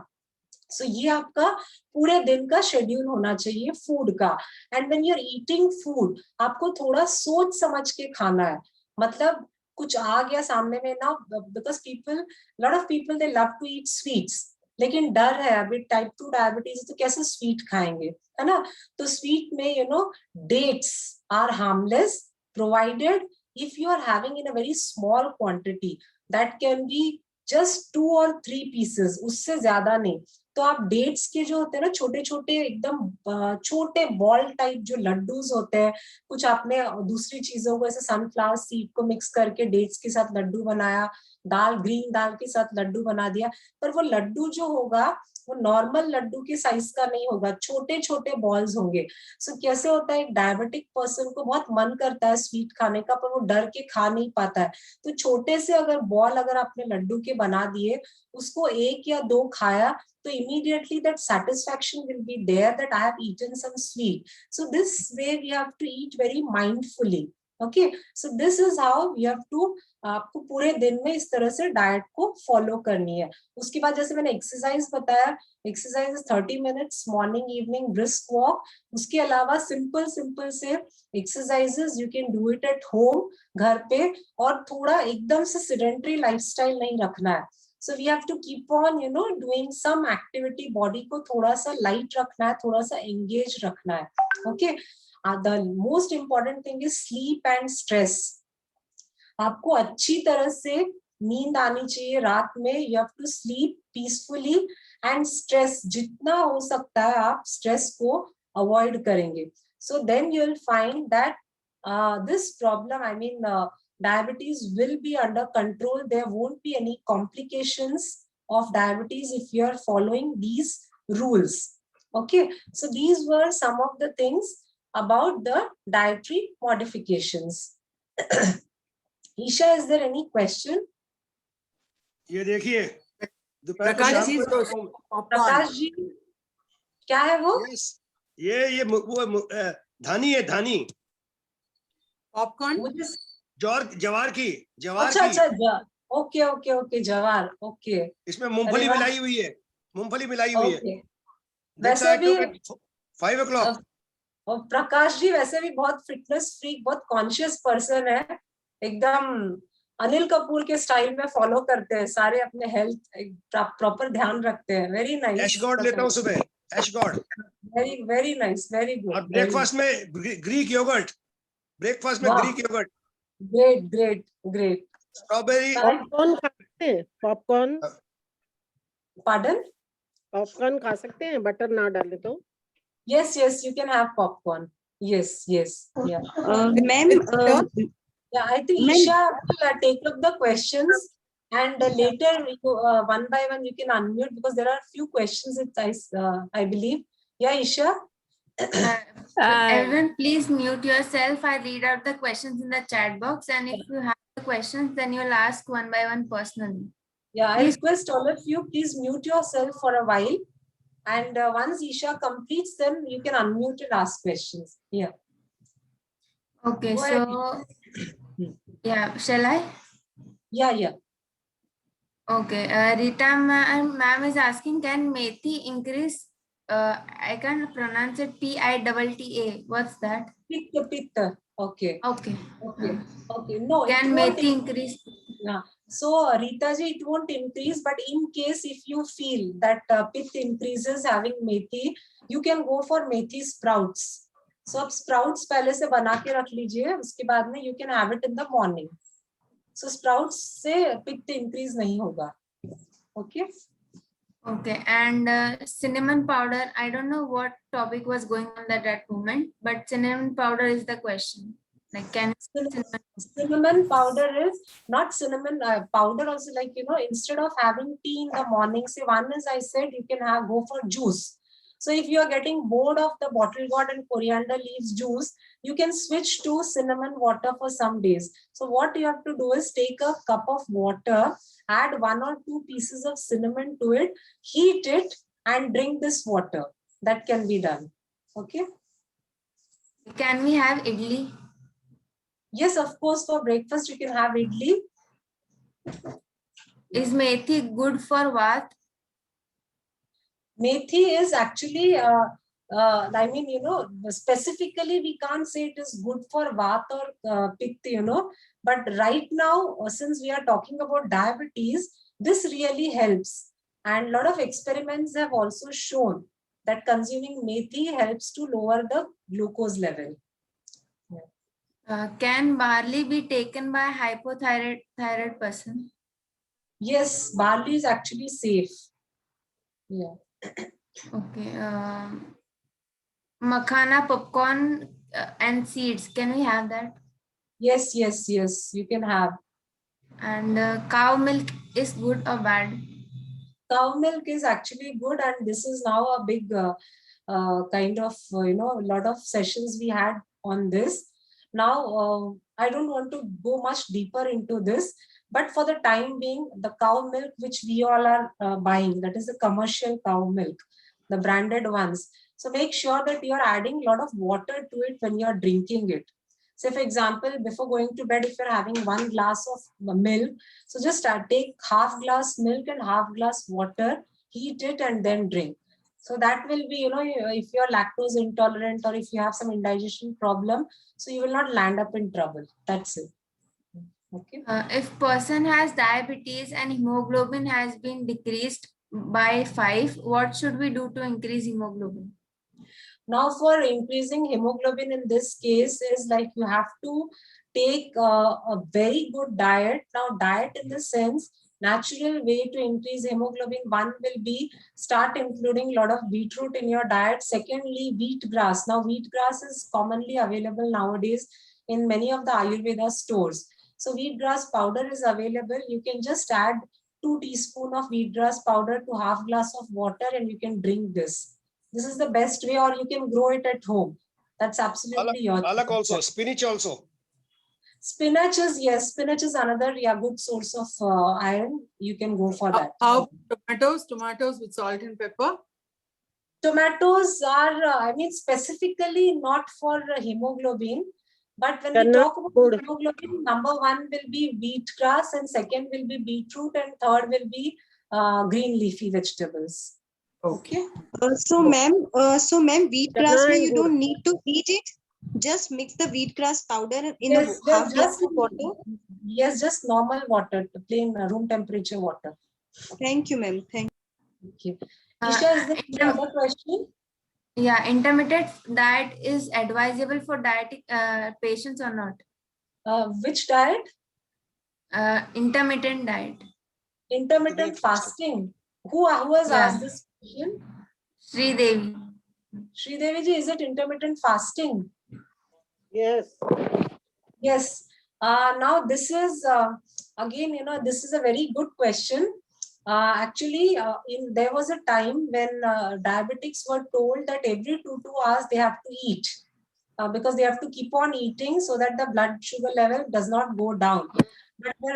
सो ये आपका पूरे दिन का शेड्यूल होना चाहिए फूड का. And when you are eating food आपको थोड़ा सोच समझ के खाना है. मतलब कुछ आ गया सामने में ना, because people, lot of people they love to eat sweets, लेकिन डर है अभी टाइप 2 डायबिटीज तो कैसे स्वीट खाएंगे, है ना. तो स्वीट में you know dates are harmless provided if you are having in a very small quantity. That can be just 2 or 3 pieces, उससे ज्यादा नहीं. तो आप डेट्स के जो होते हैं ना छोटे छोटे एकदम छोटे बॉल टाइप जो लड्डूज होते हैं, कुछ आपने दूसरी चीजों को ऐसे सनफ्लावर सीड को मिक्स करके डेट्स के साथ लड्डू बनाया, दाल ग्रीन दाल के साथ लड्डू बना दिया, पर वो लड्डू जो होगा वो नॉर्मल लड्डू के साइज का नहीं होगा, छोटे छोटे बॉल्स होंगे. सो कैसे होता है, एक डायबिटिक पर्सन को बहुत मन करता है स्वीट खाने का पर वो डर के खा नहीं पाता है. तो छोटे से अगर बॉल अगर आपने लड्डू के बना दिए, उसको 1 या 2 खाया, so immediately that satisfaction will be there that I have eaten some sweet. So this way we have to eat very mindfully. Okay, so this is how we have to, आपको पूरे दिन में इस तरह से डाइट को follow करनी है. उसके बाद जैसे मैंने एक्सरसाइज बताया, exercise 30 minutes morning evening brisk walk. उसके अलावा सिंपल सिंपल से exercises you can do it at home, घर पे, और थोड़ा एकदम से सेडेंटरी लाइफस्टाइल नहीं रखना है. So we have to keep on, you know, doing some activity. Body को थोड़ा सा light रखना है, थोड़ा सा engage रखना है. Okay. The most important thing is sleep and stress. आपको अच्छी तरह से नींद आनी चाहिए रात में. You have to sleep peacefully and stress जितना हो सकता है आप स्ट्रेस को अवॉइड करेंगे. So then you will find that this problem, I mean, diabetes will be under control. There won't be any complications of diabetes if you are following these rules. Okay, so these were some of the things about the dietary modifications. Isha, is there any question? ये देखिए दोपहर को प्रकाश शाम जी, को प्रकाश जी, क्या है वो? Yes ये वो धानी है, धानी पॉपकॉर्न, मुझे जवार की अच्छा अच्छा, ओके ओके ओके, जवार, ओके। इसमें मूंगफली अरे वाह। मिलाई हुई है, मूंगफली मिलाई हुई है। ओके, देखता वैसे है भी क्योंकि 5 o'clock। और प्रकाश जी वैसे भी बहुत फिटनेस फ्रीक, बहुत कॉन्शियस पर्सन है, एकदम अनिल कपूर के स्टाइल में फॉलो करते हैं सारे, अपने हेल्थ प्रॉपर ध्यान रखते हैं। Very nice. ऐश गॉड लेता हूँ सुबह, ash gourd. Very very nice, very और गुड। ब्रेकफास्ट में ग्रीक योगर्ट, ब्रेकफास्ट में Greek yogurt. Great great great. Strawberry. Popcorn खा सकते हैं? Popcorn, pardon? पॉपकॉर्न खा सकते हैं बटर ना डाले तो? Yes, yes, you can have popcorn. Yes, yes, yeah. Ma'am, Yeah, I think Isha will take up the questions, and later you, one by one you can unmute, because there are a few questions. I believe. Yeah, Isha. Everyone, please mute yourself. I read out the questions in the chat box, and if you have the questions, then you'll ask one by one personally. Yeah, I request all of you, please mute yourself for a while, and once Isha completes them, you can unmute and ask questions. Yeah. Okay, Go so yeah, shall I? Yeah, yeah. Okay, Rita ma'am is asking, can methi increase? I can pronounce it Pitta. What's that? Pitta. Okay. Okay. Okay. Okay. No. Can methi increase? Yeah. So Rita ji, it won't increase, but in case if you feel that pith increases having methi, you can go for methi sprouts. So आप sprouts पहले से बना के रख लीजिए, उसके बाद में you can have it in the morning. So sprouts से pith increase नहीं होगा. Okay. Okay, and cinnamon powder. I don't know what topic was going on at that moment, but cinnamon powder is the question. Like, can cinnamon powder is not cinnamon powder also, like, you know, instead of having tea in the morning, say one is, I said, you can go for juice. So if you are getting bored of the bottle gourd and coriander leaves juice, you can switch to cinnamon water for some days. So what you have to do is take a cup of water, add 1 or 2 pieces of cinnamon to it, heat it and drink this water. That can be done. Okay. Can we have idli? Yes, of course, for breakfast you can have idli. Is methi good for what? Methi is actually, I mean, you know, specifically we can't say it is good for Vat or Pitta, you know, but right now, since we are talking about diabetes, this really helps. And a lot of experiments have also shown that consuming methi helps to lower the glucose level. Can barley be taken by hypothyroid person? Yes, barley is actually safe. Yeah. Okay. Makhana, popcorn, and seeds. Can we have that? Yes, yes, yes. You can have. And cow milk is good or bad? Cow milk is actually good, and this is now a big kind of, you know, a lot of sessions we had on this. Now, I don't want to go much deeper into this, but for the time being, the cow milk which we all are buying, that is the commercial cow milk, the branded ones. So make sure that you are adding a lot of water to it when you are drinking it. Say, for example, before going to bed, if you're having 1 glass of milk, so just take half glass milk and half glass water, heat it and then drink. So that will be, you know, if you're lactose intolerant or if you have some indigestion problem, so you will not land up in trouble. That's it. Okay. If person has diabetes and hemoglobin has been decreased by 5, what should we do to increase hemoglobin? Now for increasing hemoglobin in this case is like you have to take a very good diet. Now diet in the sense, natural way to increase hemoglobin, one will be start including a lot of beetroot in your diet. Secondly, wheatgrass. Now wheatgrass is commonly available nowadays in many of the Ayurveda stores. So wheatgrass powder is available. You can just add 2 teaspoons of wheatgrass powder to half glass of water and you can drink this. This is the best way, or you can grow it at home. That's absolutely your Palak choice. also, spinach also. Spinach is, yes, spinach is another good source of iron. You can go for that. How tomatoes with salt and pepper? Tomatoes are, I mean, specifically not for hemoglobin, but when They're we not talk about good. hemoglobin, number 1 will be wheatgrass, and second will be beetroot, and third will be green leafy vegetables. Okay. So ma'am, wheatgrass, Chana and you gur. don't need to heat it. Just mix the wheatgrass powder in Yes, a half glass of water. yes, just normal water, plain room temperature water. Thank you, ma'am. Thank Okay. Isha, is there any other question? Yeah, intermittent diet is advisable for diabetic patients or not? Which diet? Intermittent diet. Intermittent fasting. Who has Yeah. asked this question? Sri Devi. Sridevi ji, is it intermittent fasting? Yes. Yes. Now this is again, this is a very good question. Actually, there was a time when diabetics were told that every 2 hours they have to eat because they have to keep on eating so that the blood sugar level does not go down. But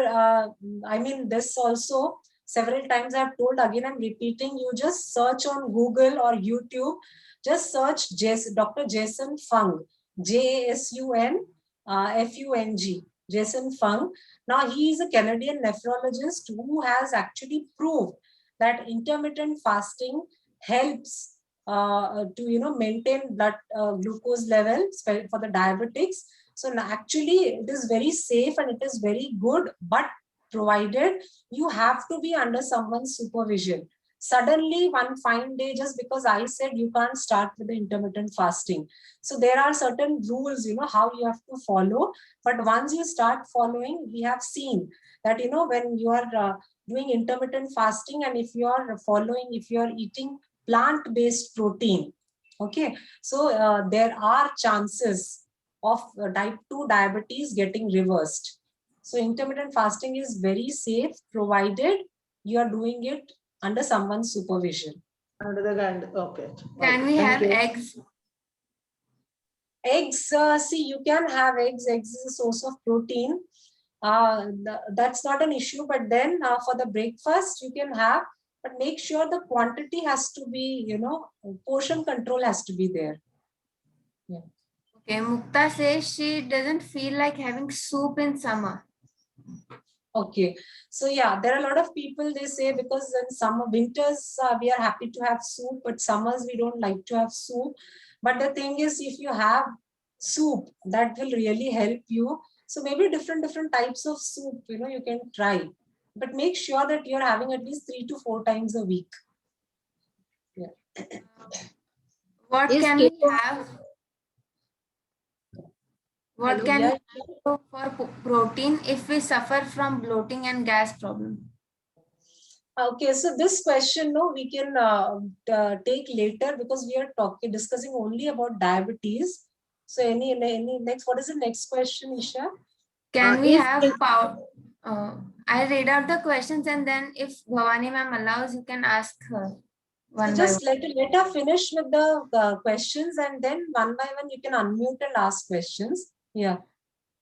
I mean, this also several times I've told, again I'm repeating, you just search on Google or YouTube, just search Dr. Jason Fung, Jasun Fung, Jason Fung. Now he is a Canadian nephrologist who has actually proved that intermittent fasting helps to maintain blood glucose level for the diabetics. So actually it is very safe and it is very good, but provided you have to be under someone's supervision. Suddenly one fine day, just because I said you can't start with the intermittent fasting. So there are certain rules, how you have to follow. But once you start following, we have seen that, when you are doing intermittent fasting and if you are following, if you are eating plant-based protein, okay, so there are chances of type 2 diabetes getting reversed. So intermittent fasting is very safe provided you are doing it under someone's supervision. Under the guide, okay. Can we have eggs? Eggs, see, you can have eggs. Eggs is a source of protein. That's not an issue. But then for the breakfast, you can have, but make sure the quantity has to be, portion control has to be there. Yeah. Okay, Mukta says she doesn't feel like having soup in summer. Okay, so yeah, there are a lot of people, they say, because in summer, winters, we are happy to have soup, but summers we don't like to have soup. But the thing is, if you have soup, that will really help you. So maybe different types of soup, you can try. But make sure that you're having at least 3 to 4 times a week. Yeah. What Is can we keto- have? What Hello, can yeah. we have for protein if we suffer from bloating and gas problem? Okay, so this question, we can take later because we are discussing only about diabetes. So any next, what is the next question, Isha? Can we is have it- powder? I'll read out the questions and then if Bhavani ma'am allows, you can ask her So one by just one. let her finish with the questions and then one by one you can unmute and ask questions. Yeah.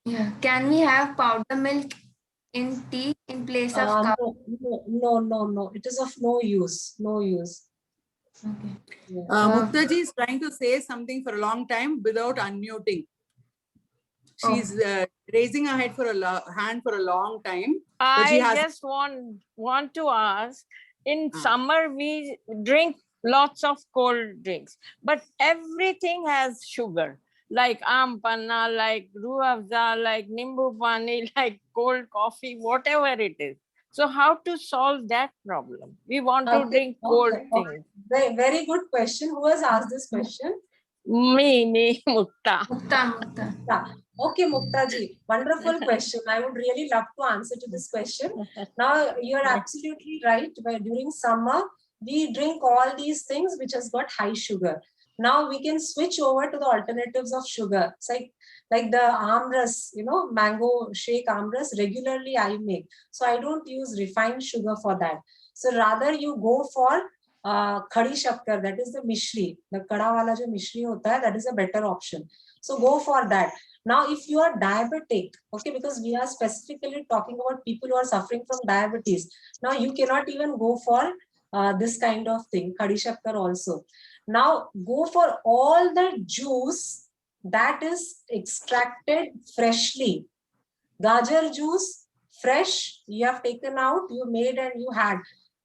Yeah. Can we have powder milk in tea in place of cow? No. It is of no use. No use. Okay. Yeah. Mukta ji is trying to say something for a long time without unmuting. She's raising her hand for a long time. But she I has just want to ask, in summer we drink lots of cold drinks, but everything has sugar, like panna, like ruafza, like nimbu pani, like cold coffee, whatever it is. So how to solve that problem? We want to drink cold things. Very good question. Who has asked this question? Me, Mukta. Mukta. Yeah. Okay, Mukta ji, wonderful question. I would really love to answer to this question. Now, you are absolutely right. But during summer, we drink all these things which has got high sugar. Now we can switch over to the alternatives of sugar. It's like Like the amras, mango shake amras, regularly I make. So I don't use refined sugar for that. So rather you go for khadi shakkar, that is the mishri, the kada wala jo mishri hota hai, that is a better option. So go for that. Now, if you are diabetic, okay, because we are specifically talking about people who are suffering from diabetes. Now, you cannot even go for this kind of thing, khadi shakkar also. Now, go for all the juice that is extracted freshly. Gajar juice, fresh, you have taken out, you made and you had.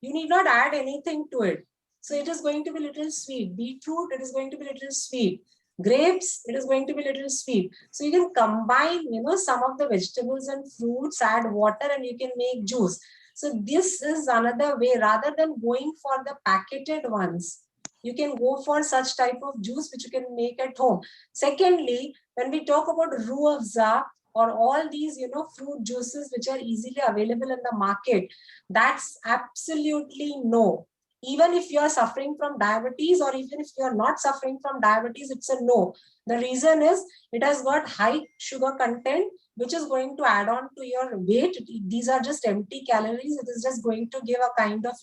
You need not add anything to it. So it is going to be little sweet. Beetroot, it is going to be little sweet. Grapes, it is going to be little sweet. So you can combine, some of the vegetables and fruits, add water, and you can make juice. So this is another way, rather than going for the packeted ones. You can go for such type of juice which you can make at home. Secondly, when we talk about Ruh Afza or all these, fruit juices which are easily available in the market, that's absolutely no. Even if you are suffering from diabetes, or even if you are not suffering from diabetes, it's a no. The reason is it has got high sugar content, which is going to add on to your weight. These are just empty calories. It is just going to give a kind of,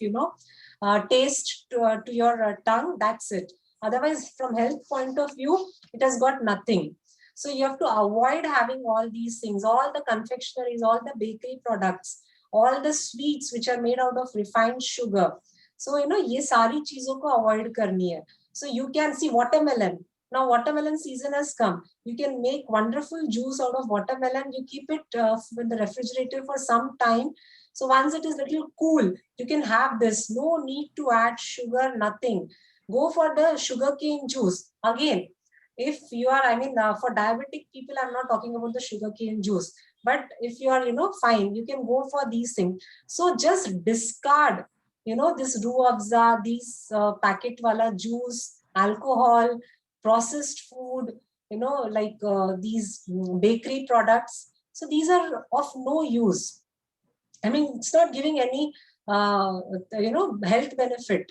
taste to your tongue. That's it. Otherwise, from health point of view, it has got nothing. So you have to avoid having all these things, all the confectionaries, all the bakery products, all the sweets which are made out of refined sugar. So, ये सारी चीजों को avoid करनी है. So you can see watermelon. Now watermelon season has come. You can make wonderful juice out of watermelon. You keep it in the refrigerator for some time. So once it is a little cool, you can have this. No need to add sugar, nothing. Go for the sugarcane juice. Again, if you are, for diabetic people, I'm not talking about the sugarcane juice. But if you are, fine, you can go for these things. So just discard, this Ruh Afza, these packet wala juice, alcohol, processed food, like these bakery products. So these are of no use. It's not giving any, health benefit,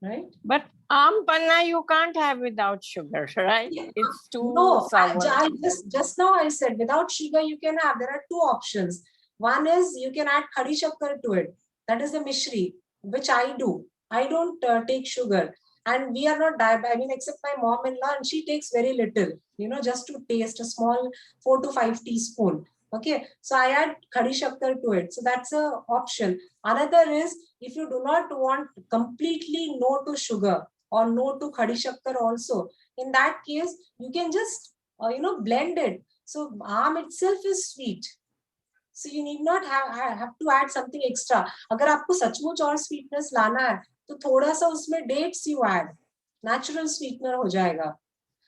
right? But panna you can't have without sugar, right? Yeah. It's too No, sour. just now I said without sugar you can have. There are two options. One is you can add khadi shakkar to it. That is the mishri, which I do. I don't take sugar. And we are not diabetic, except my mom-in-law, and she takes very little, just to taste, a small 4 to 5 teaspoon. Okay, so I add khadi shakkar to it. So that's an option. Another is, if you do not want completely no to sugar or no to khadi shakkar also, in that case, you can just, blend it. So aam itself is sweet. So you need not have to add something extra. अगर आपको सचमुच और sweetness लाना है, तो थोड़ा सा उसमें dates you add. Natural sweetener हो जाएगा.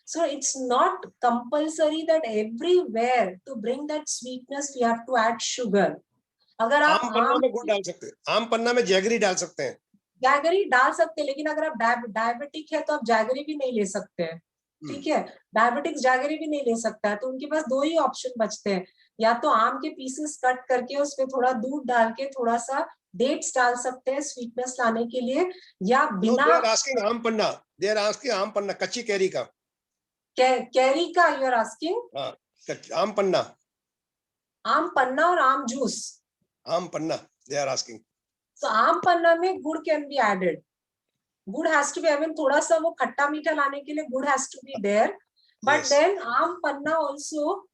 So it's not compulsory that everywhere to bring that sweetness we have to add sugar. अगर आप आम पन्ना में गुड़ डाल सकते हैं, आम पन्ना में जैगरी डाल सकते हैं. जैगरी डाल सकते हैं, लेकिन अगर आप डायबिटिक है तो आप जैगरी भी नहीं ले सकते हैं. ठीक है, डायबिटिक्स जैगरी भी नहीं ले सकता है, तो उनके पास दो ही ऑप्शन बचते हैं. या तो आम के पीसेस कट करके उसमें थोड़ा दूध डाल के थोड़ा सा डेट्स डाल सकते हैं स्वीटनेस लाने के लिए, या बिना. They are asking आम पन्ना. They are asking आम पन्ना, कच्ची कैरी का. कैरी का यू आर आस्किंग? आम पन्ना. आम पन्ना और आम जूस. आम पन्ना. They are asking. So आम पन्ना में gur can be added. Gur has to be, थोड़ा सा वो खट्टा मीठा लाने के लिए gur has to be there. But then aam panna also,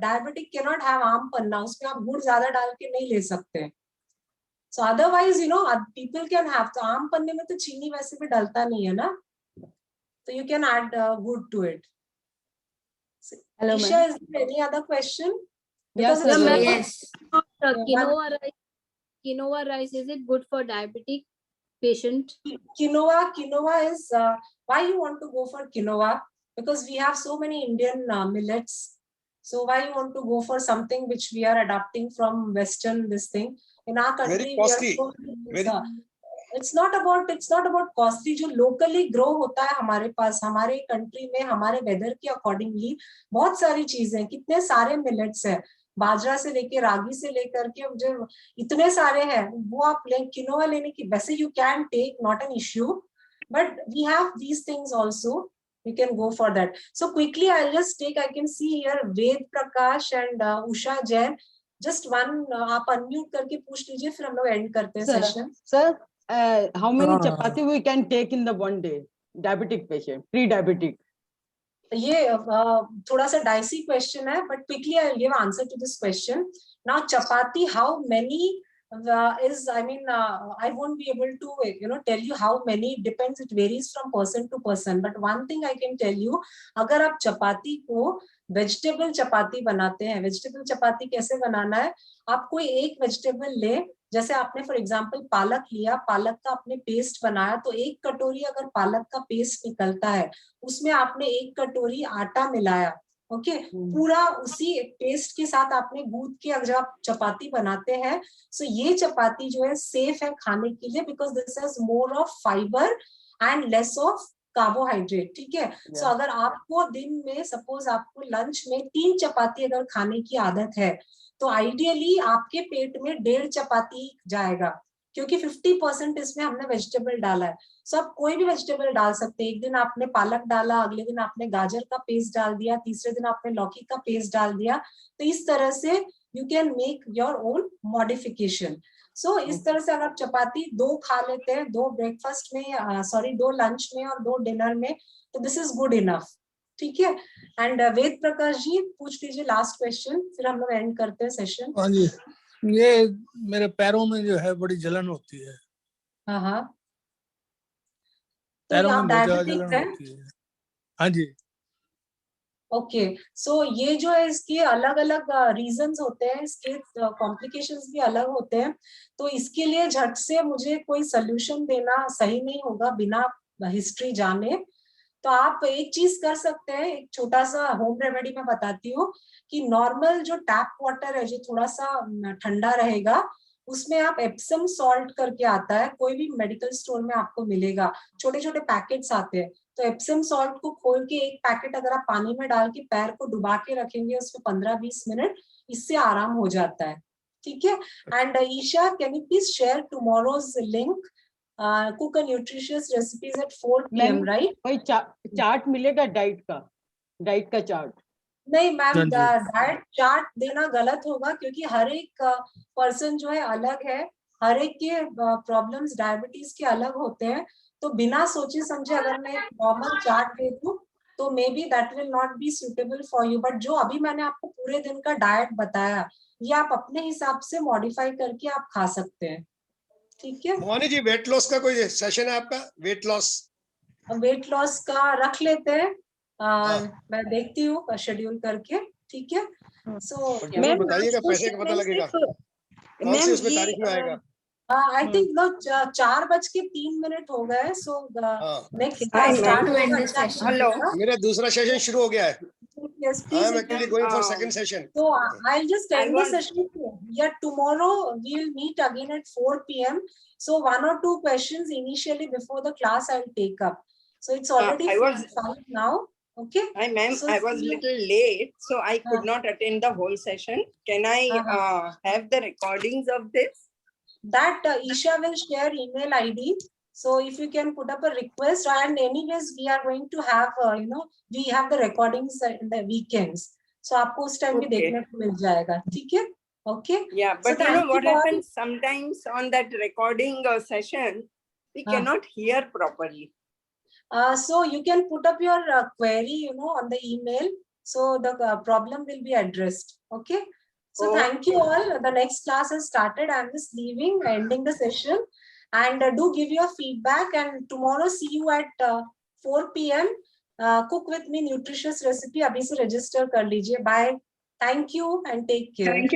diabetic can not have aam panna. उसमें आप गुड़ ज्यादा डाल के नहीं ले सकते. सो अदरवाइज पीपल कैन हैव. तो आम पन्ने में तो चीनी वैसे भी डलता नहीं है ना, तो you can add गुड़ to it. Hello, Isha, is there any other question? Yes, Because ma'am. Yes. Quinoa rice, is it good for diabetic patient? quinoa is, why you want to go for quinoa? Because we have so many Indian millets. So why you want to go for something which we are adapting from Western, this thing? In our country, Very costly. it's not about costly. जो locally grow होता है हमारे पास, हमारे country में, हमारे weather के accordingly बहुत सारी चीजें, कितने सारे millets हैं, बाजरा से लेके रागी से लेकर के जो इतने सारे हैं, वो आप quinoa लेने की, वैसे you can take, not an issue, but we have these things also, you can go for that. So quickly, I'll just take, I can see here Ved Prakash and Usha Jain. Just one, आप unmute करके पूछ लीजिए, फिर हम लोग end करते हैं session. Sir, how many chapati we can take in the one day? Diabetic patient, pre-diabetic. ये थोड़ा सा dicey question है, but quickly I'll give answer to this question. Now chapati, how many is, I mean, I won't be able to, tell you how many. It depends. It varies from person to person. But one thing I can tell you, अगर आप चपाती को vegetable चपाती बनाते हैं, vegetable चपाती कैसे बनाना है, आप कोई एक वेजिटेबल ले, जैसे आपने फॉर एग्जांपल पालक लिया, पालक का आपने पेस्ट बनाया, तो 1 कटोरी अगर पालक का पेस्ट निकलता है, उसमें आपने 1 कटोरी आटा मिलाया, ओके, पूरा उसी पेस्ट के साथ आपने गूंथ के अगर आप चपाती बनाते हैं, सो ये चपाती जो है सेफ है खाने के लिए, because this has more of fibre and less of carbohydrate, ठीक है. सो अगर आपको दिन में सपोज आपको लंच में 3 चपाती अगर खाने की आदत है, तो आइडियली आपके पेट में 1.5 चपाती जाएगा, क्योंकि 50% इसमें हमने वेजिटेबल डाला है. सो आप कोई भी वेजिटेबल डाल सकते हैं. एक दिन आपने पालक डाला, अगले दिन आपने गाजर का पेस्ट डाल दिया, तीसरे दिन आपने लौकी का पेस्ट डाल दिया. तो इस तरह से you can make your own modification. So इस तरह से अगर आप चपाती 2 खा लेते हैं, 2 ब्रेकफास्ट में, 2 लंच में और 2 डिनर में, तो दिस इज गुड इनफ, ठीक है. एंड वेद प्रकाश जी पूछ लीजिए लास्ट क्वेश्चन, फिर हम लोग एंड करते हैं सेशन. हाँ जी, ये मेरे पैरों में जो है बड़ी जलन होती है. हाँ, पैरों तो आप में बहुत ज्यादा डायबिटिक जलन है. होती है. हाँ जी. ओके, सो ये जो है इसके अलग अलग रीजंस होते हैं, इसके कॉम्प्लिकेशंस भी अलग होते हैं. तो इसके लिए झट से मुझे कोई सोल्यूशन देना सही नहीं होगा बिना हिस्ट्री जाने. तो आप एक चीज कर सकते हैं, एक छोटा सा होम रेमेडी मैं बताती हूँ, कि नॉर्मल जो टैप वाटर है जो थोड़ा सा ठंडा रहेगा, उसमें आप एप्सम सॉल्ट करके आता है, कोई भी मेडिकल स्टोर में आपको मिलेगा, छोटे छोटे पैकेट्स आते हैं. तो एप्सम सॉल्ट को खोल के एक पैकेट अगर आप पानी में डाल के पैर को डुबा के रखेंगे उसमें 15-20 मिनट, इससे आराम हो जाता है, ठीक है. And Isha, can you please share tomorrow's link, cook a nutritious recipes at 4 PM, right? कोई चार्ट मिलेगा डाइट का चार्ट? नहीं मैम, डाइट चार्ट देना गलत होगा, क्योंकि हर एक पर्सन जो है अलग है, हर एक के प्रॉब्लम्स डायबिटीज के अलग होते हैं. तो बिना सोचे समझे अगर मैं एक नॉर्मल चार्ट दे दूं, तो may be that will not be suitable for you. But जो अभी मैंने आपको पूरे दिन का डाइट बताया, ये आप अपने हिसाब से मॉडिफाई करके आप खा सकते हैं, ठीक है. मोहनी जी, वेट लॉस का कोई सेशन है आपका? वेट लॉस का रख लेते हैं, मैं देखती हूँ शेड्यूल करके, ठीक है. सो बताइएगा, पैसे का पता लगेगा कौन सी उसमें तारीख में आएगा. आई थिंक 4:03 हो गए. सो नेक्स्ट हेलो, मेरा दूसरा सेशन शुरू हो गया है. Yes, please. I'm actually going for second session. So I'll just end the session. Yeah, tomorrow we'll meet again at 4 PM. So 1 or 2 questions initially before the class I'll take up. So it's already 5 now. Okay. Hi ma'am, so I was little late, so I could not attend the whole session. Can I have the recordings of this? That Isha will share email ID. So if you can put up a request, and anyways we are going to have, we have the recordings in the weekends. So आपको उस time भी देखने को मिल जाएगा, ठीक है? Okay. Yeah, but so you know what happens sometimes on that recording session, we cannot hear properly. So you can put up your query, on the email. So the problem will be addressed. Okay. So thank you all. The next class has started. I'm just leaving, ending the session. And do give your feedback, and tomorrow see you at 4 PM. Cook with me nutritious recipe. Abhi se register kar lijiye. Bye. Thank you and take care.